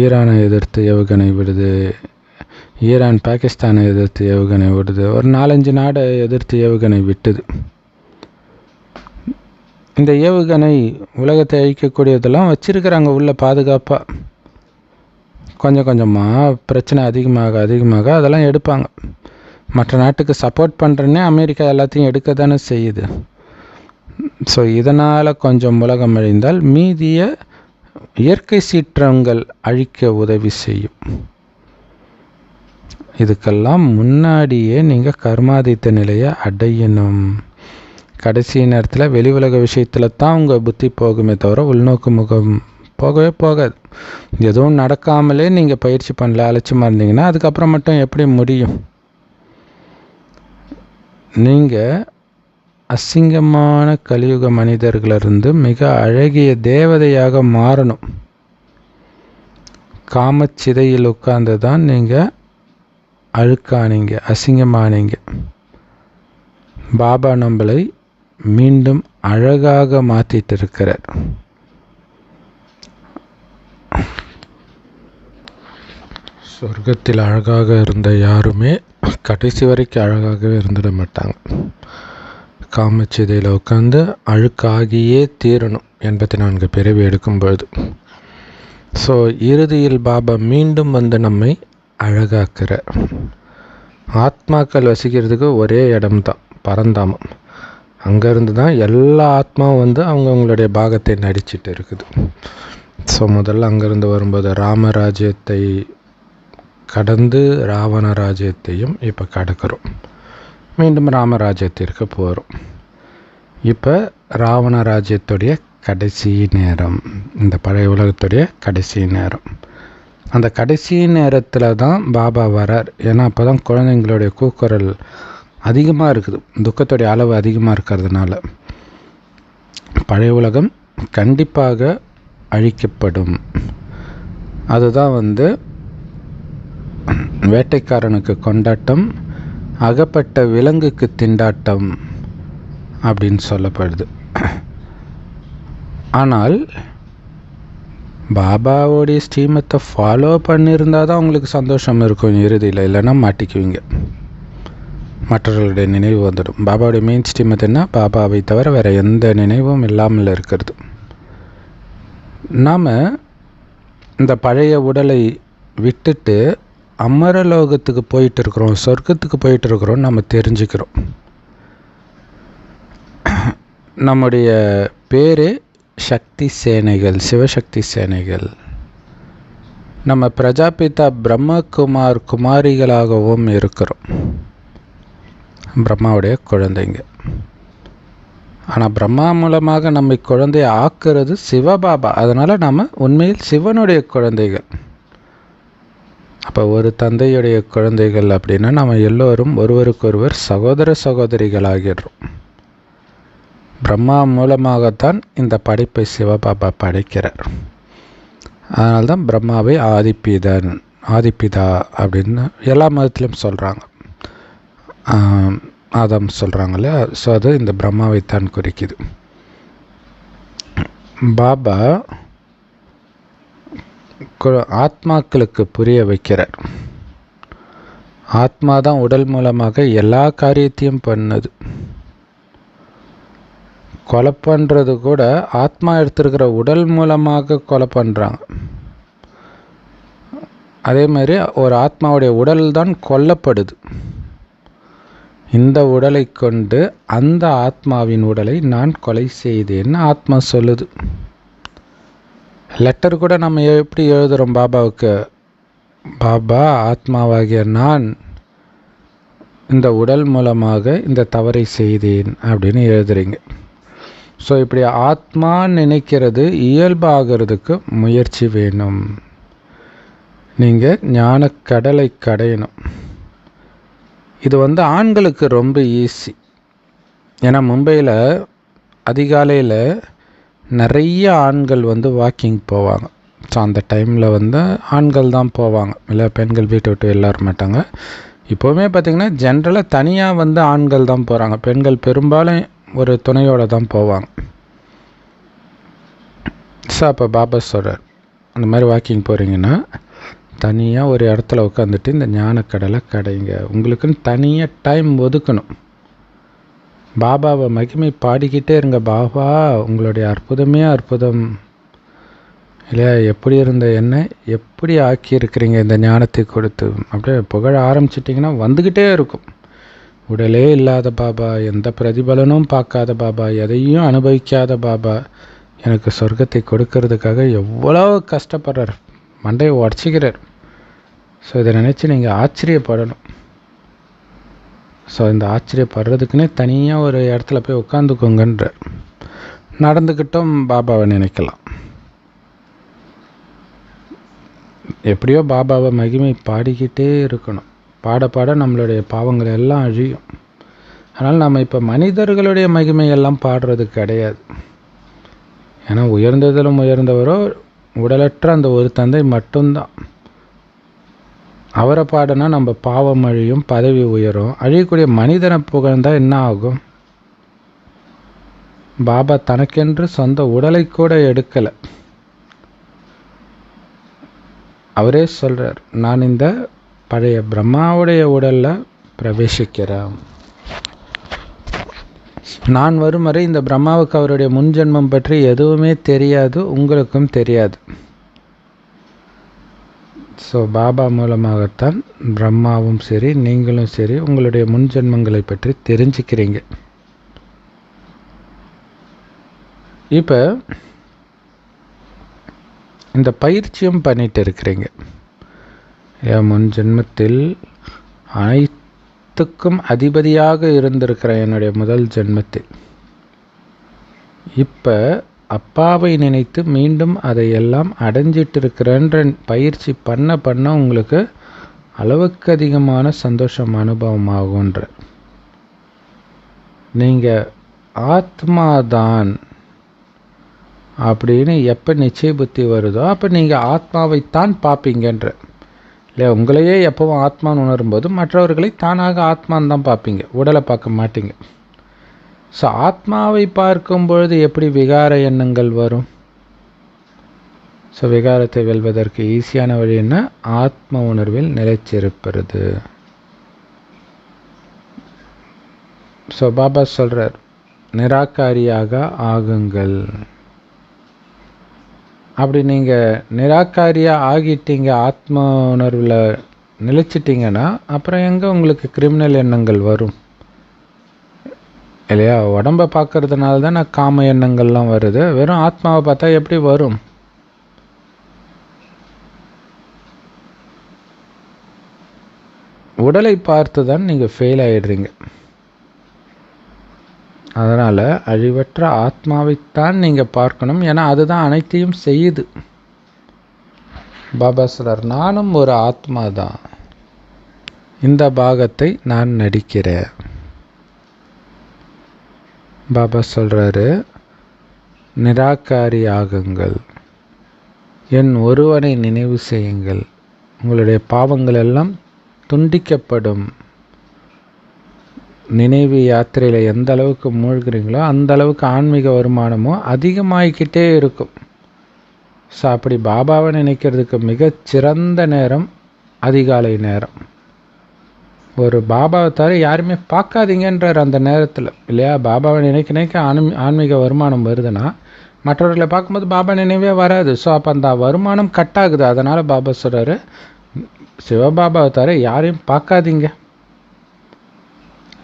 ஈரானை எதிர்த்து ஏவுகணை விடுது, ஈரான் பாகிஸ்தானை எதிர்த்து ஏவுகணை விடுது, ஒரு 4-5 நாடை எதிர்த்து ஏவுகணை விட்டுது. இந்த ஏவுகணை உலகத்தை அழிக்கக்கூடியதெல்லாம் வச்சிருக்கிறாங்க உள்ள பாதுகாப்பாக. கொஞ்சம் கொஞ்சமாக பிரச்சனை அதிகமாக அதெல்லாம் எடுப்பாங்க. மற்ற நாட்டுக்கு சப்போர்ட் பண்ணுறேன்னே அமெரிக்கா எல்லாத்தையும் எடுக்க தானே செய்யுது. ஸோ இதனால் கொஞ்சம் உலகம் அழிந்தால் மீதிய இயற்கை சீற்றங்கள் அழிக்க உதவி செய்யும். இதுக்கெல்லாம் முன்னாடியே நீங்கள் கர்மாதித்த நிலையை அடையணும். கடைசி நேரத்தில் வெளி உலக விஷயத்தில் தான் உங்கள் புத்தி போகுமே தவிர உள்நோக்கு முகம் போகவே போகாது. எதுவும் நடக்காமலே நீங்கள் பயிற்சி பண்ணல, அலட்சியமாக இருந்தீங்கன்னா அதுக்கப்புறம் மட்டும் எப்படி முடியும்? நீங்கள் அசிங்கமான கலியுக மனிதர்களிருந்து மிக அழகிய தேவதையாக மாறணும். காமச்சிதையில் உட்கார்ந்து தான் நீங்கள் அழுக்கானீங்க, அசிங்கமானீங்க. பாபா நம்மளை மீண்டும் அழகாக மாற்றிட்டு இருக்கிறார். சொர்க்கத்தில் அழகாக இருந்த யாருமே கடைசி வரைக்கும் அழகாகவே இருந்துட மாட்டாங்க. காமச்சிதையில் உட்காந்து அழுக்காகியே தீரணும் 84 பிறவி எடுக்கும் பொழுது. ஸோ இறுதியில் பாபா மீண்டும் வந்து நம்மை அழகாக்குறார். ஆத்மாக்கள் வசிக்கிறதுக்கு ஒரே இடம்தான் பரந்தாமம். அங்கேருந்து தான் எல்லா ஆத்மாவும் வந்து அவங்களுடைய பாகத்தை நடிச்சிட்டு இருக்குது. ஸோ முதல்ல அங்கேருந்து வரும்போது ராமராஜ்யத்தை கடந்து ராவண ராஜ்யத்தையும் இப்போ கடக்கிறோம். மீண்டும் ராமராஜ்யத்திற்கு போகிறோம். இப்போ ராவண ராஜ்யத்துடைய கடைசி நேரம், இந்த பழைய உலகத்துடைய கடைசி நேரம். அந்த கடைசி நேரத்தில் தான் பாபா வரார். ஏன்னா அப்போ தான் குழந்தைங்களுடைய கூக்குரல் அதிகமாக இருக்குது, துக்கத்துடைய அளவு அதிகமாக இருக்கிறதுனால. பழைய உலகம் கண்டிப்பாக அழிக்கப்படும். அதுதான் வந்து வேட்டைக்காரனுக்கு கொண்டாட்டம், அகப்பட்ட விலங்குக்கு திண்டாட்டம் அப்படின்னு சொல்லப்படுது. ஆனால் பாபாவோடைய ஸ்ரீமத்தை ஃபாலோ பண்ணியிருந்தால் தான் உங்களுக்கு சந்தோஷம் இருக்கும் இறுதியில், இல்லைன்னா மாட்டிக்குவீங்க. மற்றவர்களுடைய நினைவு வந்துடும். பாபாவுடைய மெயின் ஸ்ரீமத் என்ன? பாபாவை தவிர வேறு எந்த நினைவும் இல்லாமல் இருக்கிறது. நாம் இந்த பழைய உடலை விட்டுட்டு அமரலோகத்துக்கு போயிட்டு இருக்கிறோம், சொர்க்கத்துக்கு போயிட்டு இருக்கிறோம். நம்ம தெரிஞ்சுக்கிறோம். நம்முடைய பேரே சக்தி சேனைகள், சிவசக்தி சேனைகள். நம்ம பிரஜாபிதா பிரம்மகுமார் குமாரிகளாகவும் இருக்கிறோம், பிரம்மாவுடைய குழந்தைங்க. ஆனால் பிரம்மா மூலமாக நம்மை குழந்தையை ஆக்குறது சிவபாபா. அதனால் நம்ம உண்மையில் சிவனுடைய குழந்தைகள். அப்போ ஒரு தந்தையுடைய குழந்தைகள் அப்படின்னா நம்ம எல்லோரும் ஒருவருக்கொருவர் சகோதர சகோதரிகளாகிடுறோம். பிரம்மா மூலமாகத்தான் இந்த படைப்பை சிவபாபா படைக்கிறார். அதனால்தான் பிரம்மாவை ஆதிப்பிதா அப்படின்னு எல்லா மதத்திலும் சொல்கிறாங்க. ஆதம் சொல்கிறாங்களே, ஸோ அது இந்த பிரம்மாவைத்தான் குறிக்குது. பாபா ஆத்மாக்களுக்கு புரிய வைக்கிறார். ஆத்மா தான் உடல் மூலமாக எல்லா காரியத்தையும் பண்ணுது. கொலை பண்ணுறது கூட ஆத்மா எடுத்துருக்கிற உடல் மூலமாக கொலை பண்ணுறாங்க. அதே மாதிரி ஒரு ஆத்மாவுடைய உடல் தான் கொல்லப்படுது. இந்த உடலை கொண்டு அந்த ஆத்மாவின் உடலை நான் கொலை செய்தேன்னு ஆத்மா சொல்லுது. லெட்டர் கூட நம்ம எப்படி எழுதுகிறோம் பாபாவுக்கு? பாபா, ஆத்மாவாகிய நான் இந்த உடல் மூலமாக இந்த தவறை செய்தேன் அப்படின்னு எழுதுறீங்க. ஸோ இப்படி ஆத்மா நினைக்கிறது இயல்பாகிறதுக்கு முயற்சி வேணும். நீங்கள் ஞானக்கடலை கடையணும். இது வந்து ஆண்களுக்கு ரொம்ப ஈஸி. ஏன்னா மும்பையில் அதிகாலையில் நிறைய ஆண்கள் வந்து வாக்கிங் போவாங்க. ஸோ அந்த டைமில் வந்து ஆண்கள் தான் போவாங்க, இல்லை பெண்கள் வீட்டை விட்டு வெளில மாட்டாங்க. இப்போவுமே பார்த்திங்கன்னா ஜென்ரலாக தனியாக வந்து ஆண்கள் தான் போகிறாங்க. பெண்கள் பெரும்பாலும் ஒரு துணையோடு தான் போவாங்க. ஸோ அப்போ பாபா சொல்கிறார், அந்த மாதிரி வாக்கிங் போகிறீங்கன்னா தனியாக ஒரு இடத்துல உட்காந்துட்டு இந்த ஞானக்கடலை கடைங்க. உங்களுக்குன்னு தனியாக டைம் ஒதுக்கணும். பாபாவை மகிமை பாடிக்கிட்டே இருங்க. பாபா உங்களுடைய அற்புதமே அற்புதம் இல்லையா, எப்படி இருந்த என்ன எப்படி ஆக்கியிருக்கிறீங்க இந்த ஞானத்தை கொடுத்து. அப்படியே புகழ ஆரம்பிச்சிட்டிங்கன்னா வந்துக்கிட்டே இருக்கும். உடலே இல்லாத பாபா, எந்த பிரதிபலனும் பார்க்காத பாபா, எதையும் அனுபவிக்காத பாபா எனக்கு சொர்க்கத்தை கொடுக்கறதுக்காக எவ்வளோ கஷ்டப்படுறார், மண்டையை உடச்சிக்கிறார். ஸோ இதை நினச்சி நீங்கள் ஆச்சரியப்படணும். ஸோ இந்த ஆச்சரியப்படுறதுக்குன்னே தனியாக ஒரு இடத்துல போய் உட்காந்துக்கோங்கன்றார். நடந்துக்கிட்டும் பாபாவை நினைக்கலாம். எப்படியோ பாபாவை மகிமை பாடிக்கிட்டே இருக்கணும். பாட பாட நம்மளுடைய பாவங்கள் எல்லாம் அழியும். அதனால் நம்ம இப்போ மனிதர்களுடைய மகிமையெல்லாம் பாடுறது கிடையாது. ஏன்னா உயர்ந்ததிலும் உயர்ந்தவரோ உடலற்ற அந்த ஒரு தந்தை மட்டும்தான். அவரை பாடினா நம்ம பாவம் அழியும், பதவி உயரும். அழியக்கூடிய மனிதனை புகழ்ந்தால் என்ன ஆகும்? பாபா தனக்கென்று சொந்த உடலை கூட எடுக்கலை. அவரே சொல்கிறார், நான் இந்த பழைய பிரம்மாவுடைய உடலில் பிரவேசிக்கிறேன். நான் வரும் வரை இந்த பிரம்மாவுக்கு அவருடைய முன்ஜென்மம் பற்றி எதுவுமே தெரியாது, உங்களுக்கும் தெரியாது. ஸோ பாபா மூலமாகத்தான் பிரம்மாவும் சரி நீங்களும் சரி உங்களுடைய முன்ஜென்மங்களை பற்றி தெரிஞ்சுக்கிறீங்க. இப்போ இந்த பயிற்சியும் பண்ணிட்டு இருக்கிறீங்க. என் முன் ஜென்மத்தில் அனைத்துக்கும் அதிபதியாக இருந்திருக்கிறேன் என்னுடைய முதல் ஜென்மத்தில். இப்போ அப்பாவை நினைத்து மீண்டும் அதையெல்லாம் அடைஞ்சிட்டு இருக்கிறேன்ற பயிற்சி பண்ண பண்ண உங்களுக்கு அளவுக்கு அதிகமான சந்தோஷம் அனுபவமாகுன்ற. நீங்கள் ஆத்மாதான் அப்படின்னு எப்போ நிச்சய புத்தி வருதோ அப்போ நீங்கள் ஆத்மாவைத்தான் பார்ப்பீங்கன்ற. இல்லை, உங்களையே எப்போவும் ஆத்மான்னு உணரும்போது மற்றவர்களை தானாக ஆத்மான்னு தான் பார்ப்பீங்க, உடலை பார்க்க மாட்டீங்க. ஸோ ஆத்மாவை பார்க்கும் பொழுது எப்படி விகார எண்ணங்கள் வரும்? ஸோ விகாரத்தை வெல்வதற்கு ஈஸியான வழி என்ன? ஆத்ம உணர்வில் நிலைச்சிருப்பது. ஸோ பாபா சொல்கிறார், நிராகாரியாக ஆகுங்கள். அப்படி நீங்கள் நிராகாரியாக ஆகிட்டீங்க, ஆத்ம உணர்வில் நிலைச்சிட்டிங்கன்னா அப்புறம் எங்கே உங்களுக்கு கிரிமினல் எண்ணங்கள் வரும்? இல்லையா? உடம்பை பார்க்கறதுனால தான் நான் காம எண்ணங்கள்லாம் வருது. வெறும் ஆத்மாவை பார்த்தா எப்படி வரும்? உடலை பார்த்து தான் நீங்கள் ஃபெயில் ஆகிடுறீங்க. அதனால் அழிவற்ற ஆத்மாவைத்தான் நீங்கள் பார்க்கணும். ஏன்னா அதுதான் அனைத்தையும் செய்யுது. பாபா சொல்றார், நானும் ஒரு ஆத்மா தான், இந்த பாகத்தை நான் நடிக்கிறேன். பாபா சொல்கிறாரு, நிராகாரி ஆகுங்கள், என் ஒருவனை நினைவு செய்யுங்கள், உங்களுடைய பாவங்கள் எல்லாம் துண்டிக்கப்படும். நினைவு யாத்திரையில் எந்த அளவுக்கு மூழ்கிறீங்களோ அந்த அளவுக்கு ஆன்மீக வருமானமும் அதிகமாகிக்கிட்டே இருக்கும். ஸோ அப்படி பாபாவை நினைக்கிறதுக்கு மிகச்சிறந்த நேரம் அதிகாலை நேரம். ஒரு பாபாவை தவிர யாருமே பார்க்காதீங்கன்றார் அந்த நேரத்தில், இல்லையா? பாபாவை நினைக்க ஆன்மீக வருமானம் வருதுன்னா மற்றவர்களை பார்க்கும்போது பாபா நினைவே வராது. ஸோ அப்போ அந்த வருமானம் கட் ஆகுது. அதனால் பாபா சொல்கிறாரு, சிவபாபாவை தவிர யாரையும் பார்க்காதீங்க.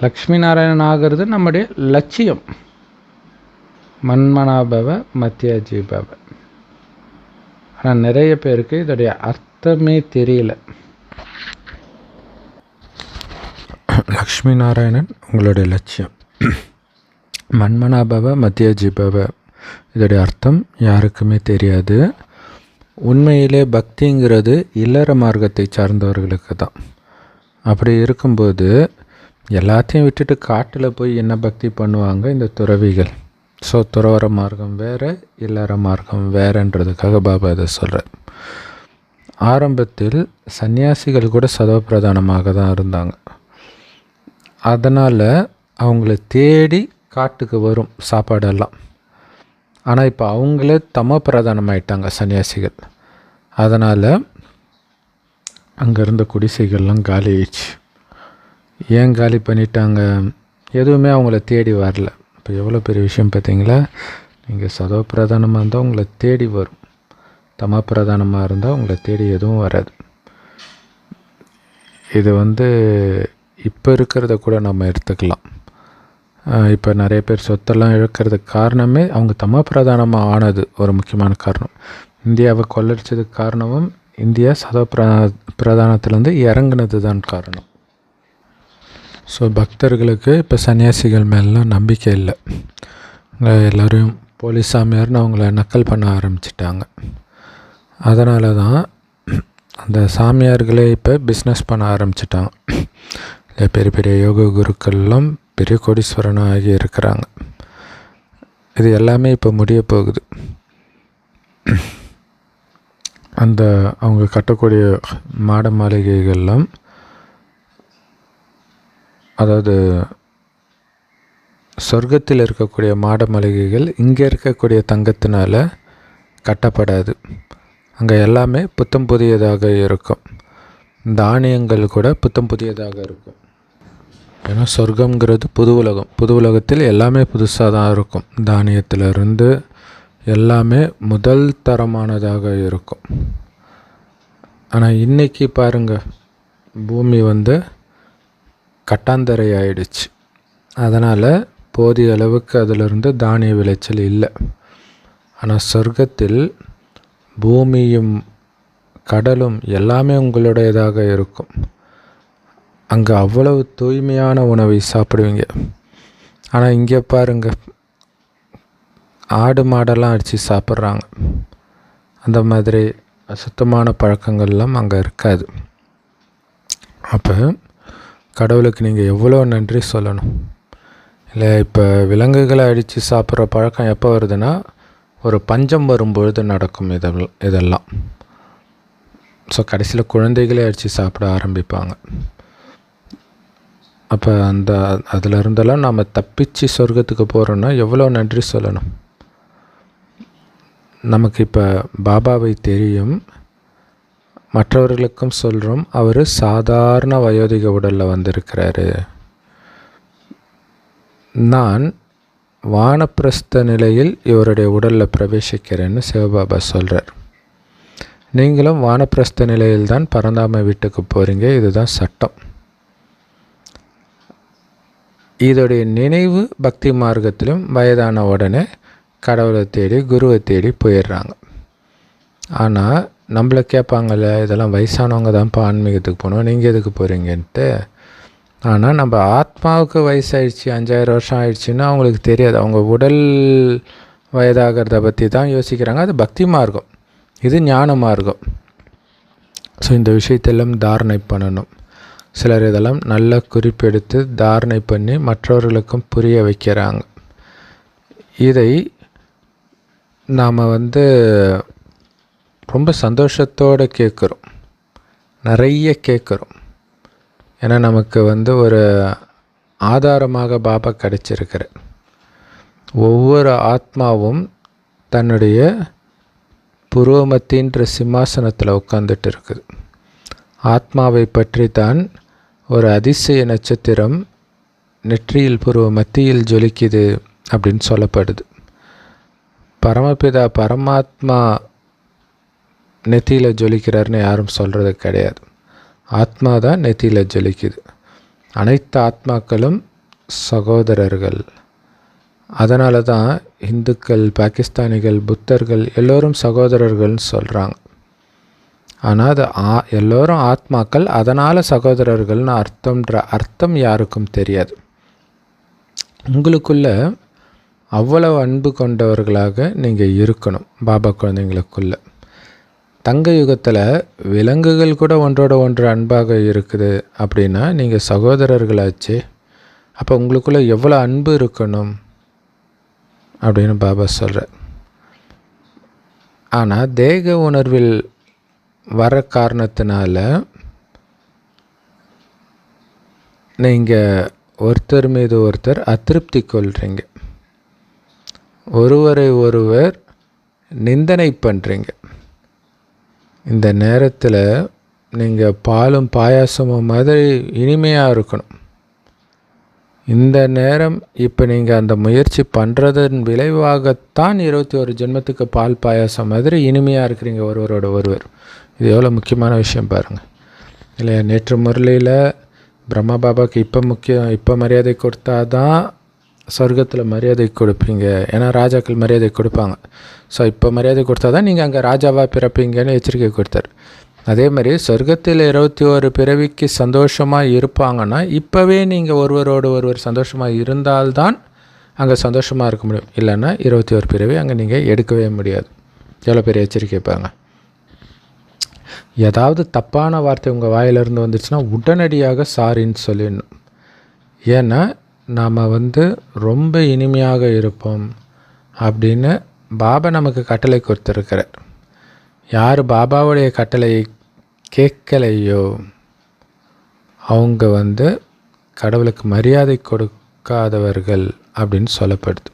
லக்ஷ்மி நாராயணன் ஆகிறது நம்முடைய லட்சியம். மன்மனாபவ மத்தியாஜீபவ. ஆனால் நிறைய பேருக்கு இதோடைய அர்த்தமே தெரியல. லக்ஷ்மி நாராயணன் உங்களுடைய லட்சியம், மன்மனாபவ மத்தியாஜீபவ இதோடைய அர்த்தம் யாருக்குமே தெரியாது. உண்மையிலே பக்திங்கிறது இல்லற மார்க்கத்தை சார்ந்தவர்களுக்கு தான். அப்படி இருக்கும்போது எல்லாத்தையும் விட்டுட்டு காட்டில் போய் என்ன பக்தி பண்ணுவாங்க இந்த துறவிகள்? ஸோ துறவர மார்க்கம் வேறு, இல்லற மார்க்கம் வேறுன்றதுக்காக பாபா இதை சொல்கிறார். ஆரம்பத்தில் சன்னியாசிகள் கூட சதவப்பிரதானமாக தான் இருந்தாங்க. அதனால் அவங்கள தேடி காட்டுக்கு வரும் சாப்பாடெல்லாம். ஆனால் இப்போ அவங்களே தம பிரதானமாயிட்டாங்க சன்னியாசிகள். அதனால் அங்கே இருந்த குடிசைகள்லாம் காலி ஆயிடுச்சு. ஏன் காலி பண்ணிட்டாங்க? எதுவுமே அவங்கள தேடி வரல. இப்போ எவ்வளோ பெரிய விஷயம் பார்த்தீங்களா? நீங்கள் சதோ பிரதானமாக இருந்தால் உங்களை தேடி வரும், தம பிரதானமாக இருந்தால் உங்களை தேடி எதுவும் வராது. இது இப்போ இருக்கிறத கூட நம்ம எடுத்துக்கலாம். இப்போ நிறைய பேர் சொத்தெல்லாம் இழக்கிறதுக்கு காரணமே அவங்க தம பிரதானமாக ஆனது ஒரு முக்கியமான காரணம். இந்தியாவை கொள்ளடிச்சதுக்கு காரணமும் இந்தியா சதோ பிரதானத்திலேருந்து இறங்குனது தான் காரணம். ஸோ பக்தர்களுக்கு இப்போ சன்னியாசிகள் மேலாம் நம்பிக்கை இல்லை. எல்லோரையும் போலீஸ் சாமியார்னு அவங்கள நக்கல் பண்ண ஆரம்பிச்சிட்டாங்க. அதனால தான் அந்த சாமியார்களே இப்போ பிஸ்னஸ் பண்ண ஆரம்பிச்சிட்டாங்க. இல்லை, பெரிய பெரிய யோக குருக்கள்லாம் பெரிய கோடீஸ்வரனாக ஆகி இருக்கிறாங்க. இது எல்லாமே இப்போ முடிய போகுது. அந்த அவங்க கட்டக்கூடிய மாட மாளிகைகள்லாம், அதாவது சொர்க்கத்தில் இருக்கக்கூடிய மாட மாளிகைகள் இங்கே இருக்கக்கூடிய தங்கத்தினால் கட்டப்படாது. அங்கே எல்லாமே புத்தம் புதியதாக இருக்கும். தானியங்கள் கூட புத்தம் புதியதாக இருக்கும். ஏன்னா சொர்க்கங்கிறது புது உலகம். புது உலகத்தில் எல்லாமே புதுசாக தான் இருக்கும். தானியத்திலிருந்து எல்லாமே முதல் தரமானதாக இருக்கும். ஆனால் இன்றைக்கி பாருங்கள், பூமி கட்டாந்தரை ஆயிடுச்சு. அதனால் போதிய அளவுக்கு அதிலிருந்து தானிய விளைச்சல் இல்லை. ஆனால் சொர்க்கத்தில் பூமியும் கடலும் எல்லாமே உங்களுடையதாக இருக்கும். அங்கே அவ்வளவு தூய்மையான உணவை சாப்பிடுவீங்க. ஆனால் இங்கே பாருங்கள், ஆடு மாடெல்லாம் அடித்து சாப்பிட்றாங்க. அந்த மாதிரி அசுத்தமான பழக்கங்கள்லாம் அங்கே இருக்காது. அப்போ கடவுளுக்கு நீங்கள் எவ்வளோ நன்றி சொல்லணும். இல்லை, இப்போ விலங்குகளை அடித்து சாப்பிட்ற பழக்கம் எப்போ வருதுன்னா, ஒரு பஞ்சம் வரும்பொழுது நடக்கும் இதெல்லாம். ஸோ கடைசியில் குழந்தைகளே அடித்து சாப்பிட ஆரம்பிப்பாங்க. அப்போ அதில் இருந்தெல்லாம் நாம் தப்பிச்சு சொர்க்கத்துக்கு போகிறோன்னா எவ்வளோ நன்றி சொல்லணும். நமக்கு இப்போ பாபாவை தெரியும், மற்றவர்களுக்கும் சொல்கிறோம். அவர் சாதாரண வயோதிக உடலில் வந்திருக்கிறாரு. நான் வானப்பிரஸ்த நிலையில் இவருடைய உடலில் பிரவேசிக்கிறேன்னு சிவபாபா சொல்கிறார். நீங்களும் வானப்பிரஸ்த நிலையில் தான் பரந்தாம வீட்டுக்கு போகிறீங்க. இதுதான் சட்டம். இதோடைய நினைவு பக்தி மார்க்கத்திலும் வயதான உடனே கடவுளை தேடி குருவை தேடி போயிடுறாங்க. ஆனால் நம்மளை கேட்பாங்கள்ல, இதெல்லாம் வயசானவங்க தான்ப்பா ஆன்மீகத்துக்கு போகணும், நீங்கள் எதுக்கு போகிறீங்கன்ட்டு. ஆனால் நம்ம ஆத்மாவுக்கு வயசாகிடுச்சு, 5000 வருஷம் ஆயிடுச்சுன்னா அவங்களுக்கு தெரியாது. அவங்க உடல் வயதாகிறத பற்றி தான் யோசிக்கிறாங்க. அது பக்தி மார்க்கம், இது ஞான மார்க்கம். ஸோ இந்த விஷயத்தெல்லாம் தாரணை பண்ணணும். சிலர் இதெல்லாம் நல்ல குறிப்பெடுத்து தாரணை பண்ணி மற்றவர்களுக்கும் புரிய வைக்கிறாங்க. இதை நாம் ரொம்ப சந்தோஷத்தோடு கேட்குறோம், நிறைய கேட்குறோம். ஏன்னா நமக்கு ஒரு ஆதாரமாக பாபா கிடைச்சிருக்கிற ஒவ்வொரு ஆத்மாவும் தன்னுடைய புருவமத்தின்ற சிம்மாசனத்தில் உட்காந்துட்டு இருக்குது. ஆத்மாவை பற்றி தான் ஒரு அதிசய நட்சத்திரம் நெற்றியில் புருவ மத்தியில் ஜொலிக்குது அப்படின்னு சொல்லப்படுது. பரமபிதா பரமாத்மா நெத்தியில் ஜொலிக்கிறார்னு யாரும் சொல்கிறது கிடையாது. ஆத்மா தான் நெத்தியில் ஜொலிக்குது. அனைத்து ஆத்மாக்களும் சகோதரர்கள். அதனால தான் இந்துக்கள், பாகிஸ்தானிகள், புத்தர்கள் எல்லோரும் சகோதரர்கள்னு சொல்கிறாங்க. ஆனால் அது எல்லோரும் ஆத்மாக்கள், அதனால் சகோதரர்கள்னு அர்த்தம் யாருக்கும் தெரியாது. உங்களுக்குள்ள அவ்வளவு அன்பு கொண்டவர்களாக நீங்கள் இருக்கணும். பாபா குழந்தைங்களுக்குள்ள தங்க யுகத்தில் விலங்குகள் கூட ஒன்றோட ஒன்று அன்பாக இருக்குது அப்படின்னா நீங்கள் சகோதரர்களாச்சு. அப்போ உங்களுக்குள்ள எவ்வளோ அன்பு இருக்கணும் அப்படின்னு பாபா சொல்கிறார். ஆனால் தேக உணர்வில் வர காரணத்தினால நீங்கள் ஒருத்தர் மீது ஒருத்தர் அதிருப்தி கொள்கிறீங்க, ஒருவரை ஒருவர் நிந்தனை பண்ணுறீங்க. இந்த நேரத்தில் நீங்கள் பாலும் பாயாசமும் மாதிரி இனிமையாக இருக்கணும். இந்த நேரம் இப்போ நீங்கள் அந்த முயற்சி பண்ணுறதன் விளைவாகத்தான் 21 ஜென்மத்துக்கு பால் பாயாசம் மாதிரி இனிமையாக இருக்கிறீங்க ஒருவரோட ஒருவர். இது எவ்வளோ முக்கியமான விஷயம் பாருங்கள் இல்லையா. நேற்று முரளியில் பிரம்மா பாபாவுக்கு இப்போ மரியாதை கொடுத்தா தான் சொர்க்கத்தில் மரியாதை கொடுப்பீங்க. ஏன்னா ராஜாக்கள் மரியாதை கொடுப்பாங்க. ஸோ இப்போ மரியாதை கொடுத்தா தான் நீங்கள் அங்கே ராஜாவாக பிறப்பீங்கன்னு எச்சரிக்கை கொடுத்தார். அதே மாதிரி சொர்க்கத்தில் 21 பிறவிக்கு சந்தோஷமாக இருப்பாங்கன்னா இப்போவே நீங்கள் ஒருவரோடு ஒருவர் சந்தோஷமாக இருந்தால்தான் அங்கே சந்தோஷமாக இருக்க முடியும். இல்லைன்னா 21 பிறவி அங்கே நீங்கள் எடுக்கவே முடியாது. எவ்வளோ பெரிய எச்சரிக்கை பாருங்க. ஏதாவது தப்பான வார்த்தை உங்கள் வாயிலிருந்து வந்துச்சுன்னா உடனடியாக சாரின்னு சொல்லிடணும். ஏன்னா நாம் ரொம்ப இனிமையாக இருப்போம் அப்படின்னு பாபா நமக்கு கட்டளை கொடுத்துருக்கிறார். யார் பாபாவுடைய கட்டளையை கேட்கலையோ அவங்க கடவுளுக்கு மரியாதை கொடுக்காதவர்கள் அப்படின்னு சொல்லப்படுது.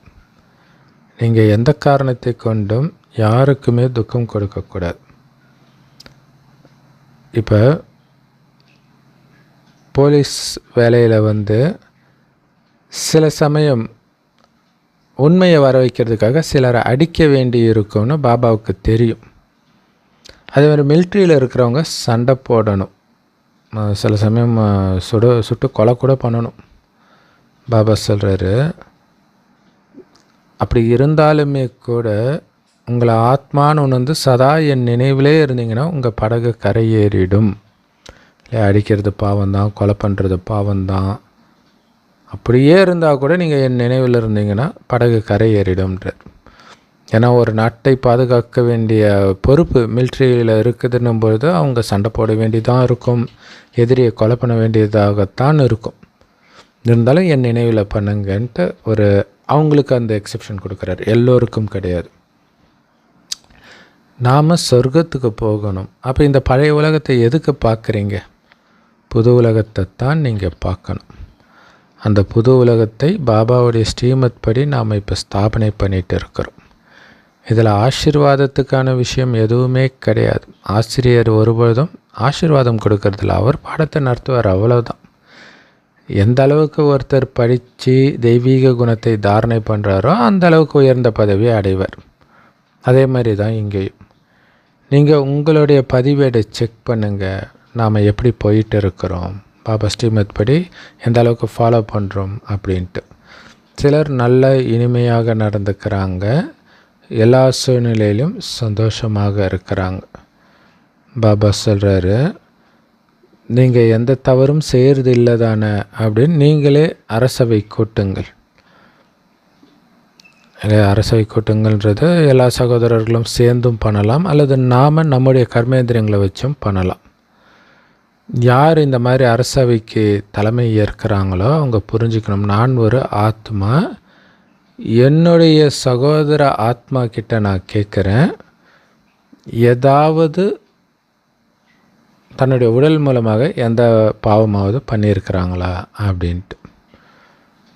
நீங்கள் எந்த காரணத்தை கொண்டும் யாருக்குமே துக்கம் கொடுக்கக்கூடாது. இப்போ போலீஸ் வேலையில் சில சமயம் உண்மையை வர வைக்கிறதுக்காக சிலரை அடிக்க வேண்டி இருக்கும்னு பாபாவுக்கு தெரியும். அதே மாதிரி மிலிட்ரியில் இருக்கிறவங்க சண்டை போடணும், சில சமயம் சுட்டு கொலை கூட பண்ணணும். பாபா சொல்கிறாரு, அப்படி இருந்தாலுமே கூட உங்களை ஆத்மான்னு ஒன்று சதா என் நினைவிலே இருந்தீங்கன்னா உங்கள் படகு கரையேறிடும். இல்லை அடிக்கிறது பாவம்தான், கொலை பண்ணுறது பாவம்தான், அப்படியே இருந்தால் கூட நீங்கள் என் நினைவில் இருந்தீங்கன்னா படகு கரையேறிடும்ன்றார். ஏன்னா ஒரு நாட்டை பாதுகாக்க வேண்டிய பொறுப்பு மிலிட்ரியில் இருக்குதுன்னும் பொழுது அவங்க சண்டை போட வேண்டியதாக இருக்கும், எதிரியை கொலை பண்ண வேண்டியதாகத்தான் இருக்கும். இருந்தாலும் என் நினைவில் பண்ணுங்கன்ட்டு அவங்களுக்கு அந்த எக்ஸெப்ஷன் கொடுக்குறாரு, எல்லோருக்கும் கிடையாது. நாம் சொர்க்கத்துக்கு போகணும். அப்போ இந்த பழைய உலகத்தை எதுக்கு பார்க்குறீங்க? புது உலகத்தை தான் நீங்கள் பார்க்கணும். அந்த புது உலகத்தை பாபாவுடைய ஸ்ரீமத் படி நாம் இப்போ ஸ்தாபனை பண்ணிகிட்டு இருக்கிறோம். இதில் ஆசீர்வாதத்துக்கான விஷயம் எதுவுமே கிடையாது. ஆசிரியர் ஒருபொழுதும் ஆசீர்வாதம் கொடுக்கறதில்ல, அவர் பாடத்தை நடத்துவார், அவ்வளோதான். எந்த அளவுக்கு ஒருத்தர் படித்து தெய்வீக குணத்தை தாரணை பண்ணுறாரோ அந்த அளவுக்கு உயர்ந்த பதவியை அடைவார். அதே மாதிரி தான் இங்கேயும். நீங்கள் உங்களுடைய பதிவேடை செக் பண்ணுங்கள், நாம் எப்படி போயிட்டு இருக்கிறோம், பாபா ஸ்ரீமத் படி எந்த அளவுக்கு ஃபாலோ பண்ணுறோம் அப்படின்ட்டு. சிலர் நல்ல இனிமையாக நடந்துக்கிறாங்க, எல்லா சூழ்நிலையிலும் சந்தோஷமாக இருக்கிறாங்க. பாபா சொல்கிறாரு, நீங்கள் எந்த தவறும் செய்கிறது இல்லை தானே அப்படின்னு நீங்களே அரசவை கூட்டுங்கள். அரசவை கூட்டுங்கள்ன்றது எல்லா சகோதரர்களும் சேர்ந்தும் பண்ணலாம், அல்லது நாம் நம்முடைய கர்மேந்திரியங்களை வச்சும் பண்ணலாம். யார் இந்த மாதிரி அரசவைக்கு தலைமை ஏற்கிறாங்களோ அவங்க புரிஞ்சுக்கணும், நான் ஒரு ஆத்மா, என்னுடைய சகோதர ஆத்மா கிட்ட நான் கேட்குறேன், ஏதாவது தன்னுடைய உடல் மூலமாக எந்த பாவமாவது பண்ணியிருக்கிறாங்களா அப்படின்ட்டு.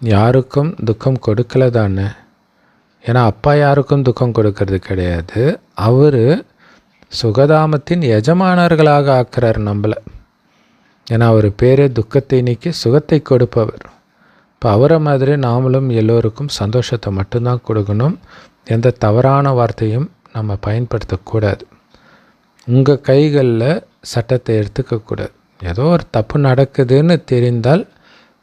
யாருக்கும் துக்கம் கொடுக்கல தானே. ஏன்னா அப்பா யாருக்கும் துக்கம் கொடுக்கறது கிடையாது, அவர் சுகதாமத்தின் எஜமானர்களாக ஆக்குறார் நம்மளை. ஏன்னா அவர் பேரே துக்கத்தை நீக்கி சுகத்தை கொடுப்பவர். இப்போ அவரை மாதிரி நாமளும் எல்லோருக்கும் சந்தோஷத்தை மட்டும்தான் கொடுக்கணும். எந்த தவறான வார்த்தையும் நம்ம பயன்படுத்தக்கூடாது. உங்கள் கைகளில் சட்டத்தை எடுத்துக்கக்கூடாது. ஏதோ ஒரு தப்பு நடக்குதுன்னு தெரிந்தால்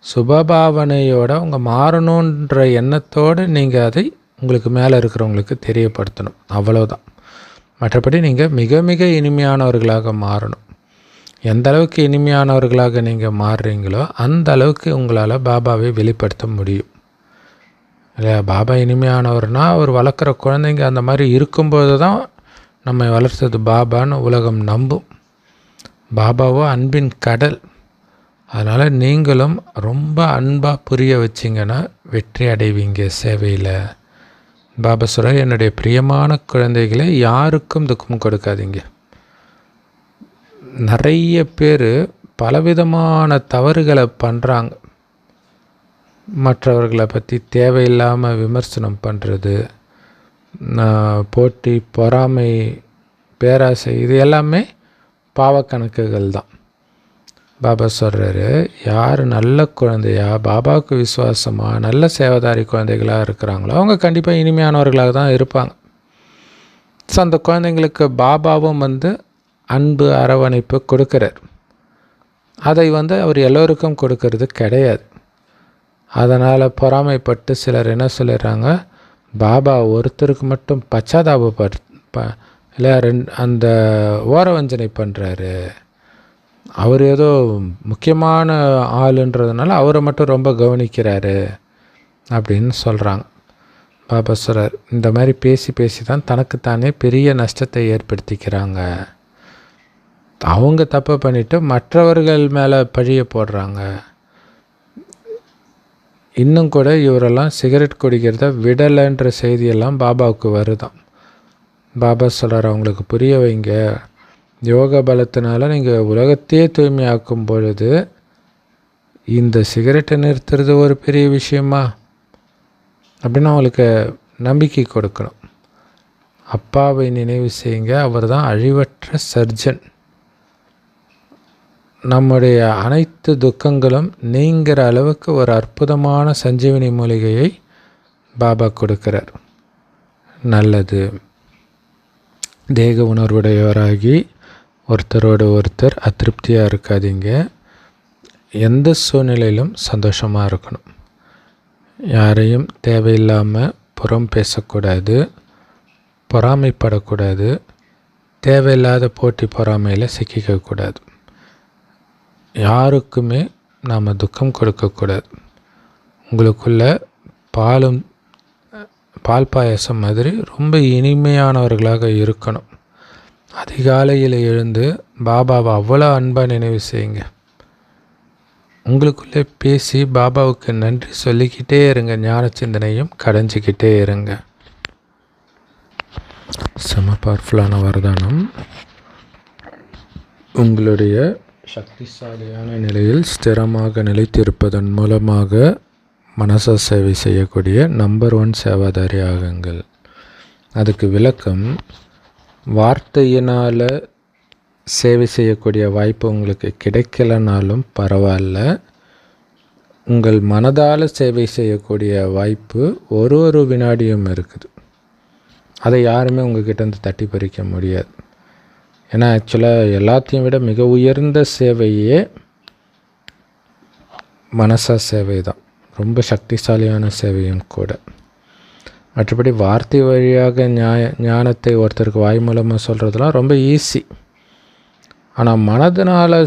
சுபபாவனையோடு அவங்க மாறணுன்ற எண்ணத்தோடு நீங்கள் அதை உங்களுக்கு மேலே இருக்கிறவங்களுக்கு தெரியப்படுத்தணும், அவ்வளோதான். மற்றபடி நீங்கள் மிக மிக இனிமையானவர்களாக மாறணும். எந்த அளவுக்கு இனிமையானவர்களாக நீங்கள் மாறுறீங்களோ அந்த அளவுக்கு உங்களால் பாபாவை வெளிப்படுத்த முடியும் இல்லையா. பாபா இனிமையானவர்னால் அவர் வளர்க்குற குழந்தைங்க அந்த மாதிரி இருக்கும்போது தான் நம்மை வளர்த்தது பாபான்னு உலகம் நம்பும். பாபாவோ அன்பின் கடல். அதனால் நீங்களும் ரொம்ப அன்பாக புரிய வச்சிங்கன்னா வெற்றி அடைவீங்க சேவையில். பாபா சொல்ற, என்னுடைய பிரியமான குழந்தைகளை யாருக்கும் துக்கம் கொடுக்காதீங்க. நிறைய பேர் பலவிதமான தவறுகளை பண்ணுறாங்க. மற்றவர்களை பற்றி தேவையில்லாமல் விமர்சனம் பண்ணுறது, போட்டி, பொறாமை, பேராசை, இது எல்லாமே பாவக்கணக்குகள் தான். பாபா சொல்கிறாரு, யார் நல்ல குழந்தையா, பாபாவுக்கு விசுவாசமாக நல்ல சேவதாரி குழந்தைகளாக இருக்கிறாங்களோ அவங்க கண்டிப்பாக இனிமையானவர்களாக தான் இருப்பாங்க. ஸோ அந்த குழந்தைங்களுக்கு பாபாவும் அன்பு அரவணைப்பு கொடுக்குறார். அதை அவர் எல்லோருக்கும் கொடுக்கறது கிடையாது. அதனால் பொறாமைப்பட்டு சிலர் என்ன சொல்லிடுறாங்க, பாபா ஒருத்தருக்கு மட்டும் இல்லை அந்த ஓரவஞ்சனை பண்ணுறாரு, அவர் ஏதோ முக்கியமான ஆளுன்றதுனால அவரை மட்டும் ரொம்ப கவனிக்கிறாரு அப்படின்னு சொல்கிறாங்க. பாபா சொல்கிறார், இந்த மாதிரி பேசி பேசி தான் தனக்குத்தானே பெரிய நஷ்டத்தை ஏற்படுத்திக்கிறாங்க. அவங்க தப்பு பண்ணிவிட்டு மற்றவர்கள் மேலே பழிய போடுறாங்க. இன்னும் கூட இவரெல்லாம் சிகரெட் குடிக்கிறத விடலைன்ற செய்தியெல்லாம் பாபாவுக்கு வருதான். பாபா சொல்கிறார், அவங்களுக்கு புரிய வைங்க, யோக பலத்தினால நீங்கள் உலகத்தையே தூய்மையாக்கும் பொழுது இந்த சிகரெட்டை நிறுத்துறது ஒரு பெரிய விஷயமா அப்படின்னு அவங்களுக்கு நம்பிக்கை கொடுக்கணும். அப்பாவை நினைவு செய்யுங்க, அவர் தான் அழிவற்ற சர்ஜன். நம்முடைய அனைத்து துக்கங்களும் நீங்கிற அளவுக்கு ஒரு அற்புதமான சஞ்சீவனி மூலிகையை பாபா கொடுக்கிறார். நல்லது. தேக உணர்வுடையவராகி ஒருத்தரோடு ஒருத்தர் அதிருப்தியாக இருக்காதீங்க. எந்த சூழ்நிலையிலும் சந்தோஷமாக இருக்கணும். யாரையும் தேவையில்லாமல் புறம் பேசக்கூடாது, பொறாமைப்படக்கூடாது, தேவையில்லாத போட்டி பொறாமையில் சிக்கிக்கக்கூடாது. யாருக்குமே நாம் துக்கம் கொடுக்கக்கூடாது. உங்களுக்குள்ள பால் பாயசம் மாதிரி ரொம்ப இனிமையானவர்களாக இருக்கணும். அதிகாலையில் எழுந்து பாபாவை அவ்வளோ அன்பாக நினைவு செய்யுங்க. உங்களுக்குள்ளே பேசி பாபாவுக்கு நன்றி சொல்லிக்கிட்டே இருங்க. ஞான சிந்தனையும் கடைஞ்சிக்கிட்டே இருங்க. செம பவர்ஃபுல்லான வரதானம். உங்களுடைய சக்திசாலியான நிலையில் ஸ்திரமாக நிலைத்திருப்பதன் மூலமாக மனச சேவை செய்யக்கூடிய நம்பர் 1 சேவாதாரி ஆகுங்கள். அதுக்கு விளக்கம், வார்த்தையினால் சேவை செய்யக்கூடிய வாய்ப்பு உங்களுக்கு கிடைக்கலனாலும் பரவாயில்ல, உங்கள் மனதால் சேவை செய்யக்கூடிய வாய்ப்பு ஒரு வினாடியும் இருக்குது. அதை யாருமே உங்கள்கிட்ட தட்டி பறிக்க முடியாது. ஏன்னா ஆக்சுவலாக எல்லாத்தையும் விட மிக உயர்ந்த சேவையே மனசா சேவை தான். ரொம்ப சக்திசாலியான சேவையும் கூட. மற்றபடி வார்த்தை வழியாக ஞானத்தை ஒருத்தருக்கு வாய் மூலமாக சொல்கிறதுலாம் ரொம்ப ஈஸி. ஆனால் மனதினால்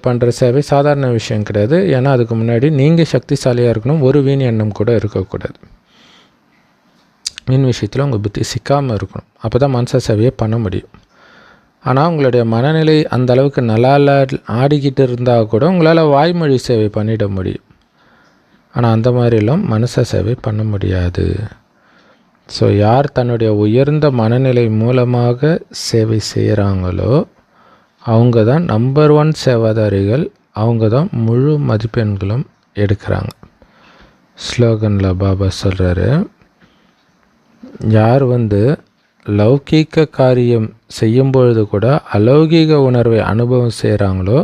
பண்ணுற சேவை சாதாரண விஷயம் கிடையாது. ஏன்னா அதுக்கு முன்னாடி நீங்கள் சக்திசாலியாக இருக்கணும். ஒரு வீண் எண்ணம் கூட இருக்கக்கூடாது. வீண் விஷயத்தில் உங்கள் புத்தி சிக்காமல் இருக்கணும். அப்போ தான் மனச சேவையை பண்ண முடியும். ஆனால் உங்களுடைய மனநிலை அந்த அளவுக்கு நல்லா ஆடிக்கிட்டு இருந்தால் கூட உங்களால் வாய்மொழி சேவை பண்ணிட முடியும். ஆனால் அந்த மாதிரிலாம் மனச சேவை பண்ண முடியாது. ஸோ யார் தன்னுடைய உயர்ந்த மனநிலை மூலமாக சேவை செய்கிறாங்களோ அவங்க தான் நம்பர் 1 சேவாதாரிகள். அவங்க தான் முழு மதிப்பெண்களும் எடுக்கிறாங்க. ஸ்லோகனில் பாபா சொல்கிறாரு, யார் லௌகீக காரியம் செய்யும்பொழுது கூட அலௌகீக உணர்வை அனுபவம் செய்கிறாங்களோ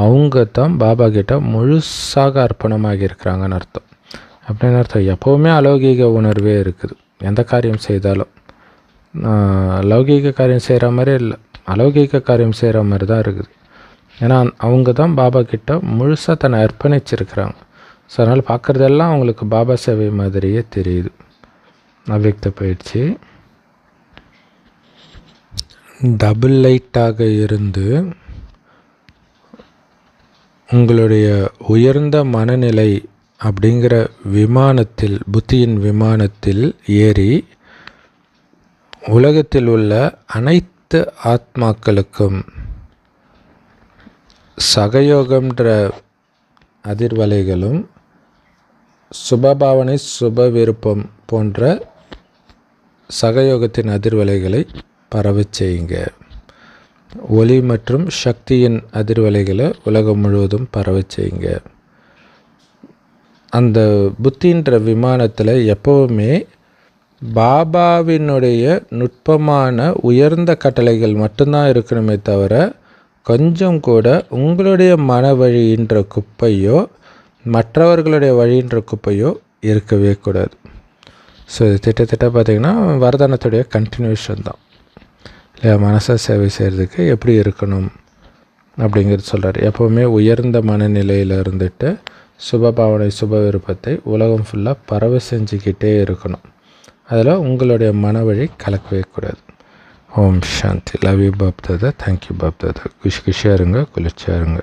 அவங்க தான் பாபா கிட்ட முழுசாக அர்ப்பணமாக இருக்கிறாங்கன்னு அர்த்தம். அப்படின்னு அர்த்தம், எப்போவுமே அலௌகீக உணர்வே இருக்குது. எந்த காரியம் செய்தாலும் லௌகீக காரியம் செய்கிற மாதிரி இல்லை, அலௌகீக காரியம் செய்கிற மாதிரி தான் இருக்குது. ஏன்னா அவங்க தான் பாபா கிட்ட முழுசாக தன்னை அர்ப்பணிச்சிருக்கிறாங்க. ஸோ அதனால் பார்க்குறதெல்லாம் அவங்களுக்கு பாபா சேவை மாதிரியே தெரியுது. அவ்வியக்த பயிற்சி. டபுள் லைட்டாக இருந்து உங்களுடைய உயர்ந்த மனநிலை அப்படிங்கிற விமானத்தில், புத்தியின் விமானத்தில் ஏறி உலகத்தில் உள்ள அனைத்து ஆத்மாக்களுக்கும் சகயோகம்ன்ற அதிர்வலைகளும் சுபபாவனை சுப விருப்பம் போன்ற சகயோகத்தின் அதிர்வலைகளை பரவச் செய்யுங்க. ஒளி மற்றும் சக்தியின் அதிர்வலைகளை உலகம் முழுவதும் பரவச் செய்யுங்க. அந்த புத்தின்ற விமானத்தில் எப்போவுமே பாபாவினுடைய நுட்பமான உயர்ந்த கட்டளைகள் மட்டும்தான் இருக்கணுமே தவிர கொஞ்சம் கூட உங்களுடைய மன வழின்ற குப்பையோ மற்றவர்களுடைய வழின்ற குப்பையோ இருக்கவே கூடாது. ஸோ இது திட்டத்திட்ட பார்த்திங்கன்னா வரதானத்துடைய கண்டினியூஷன் தான் இல்லையா. மனசை சேவை செய்கிறதுக்கு எப்படி இருக்கணும் அப்படிங்கிறது சொல்கிறார். எப்போவுமே உயர்ந்த மனநிலையில் இருந்துட்டு சுபபாவனை சுப விருப்பத்தை உலகம் ஃபுல்லாக பரவ செஞ்சுக்கிட்டே இருக்கணும். அதில் உங்களுடைய மன வழி கலக்கவே கூடாது. ஓம் சாந்தி. Love you Bap Dada. Thank you Bap Dada. குஷியாக இருங்க, குளிர்ச்சியாக இருங்க.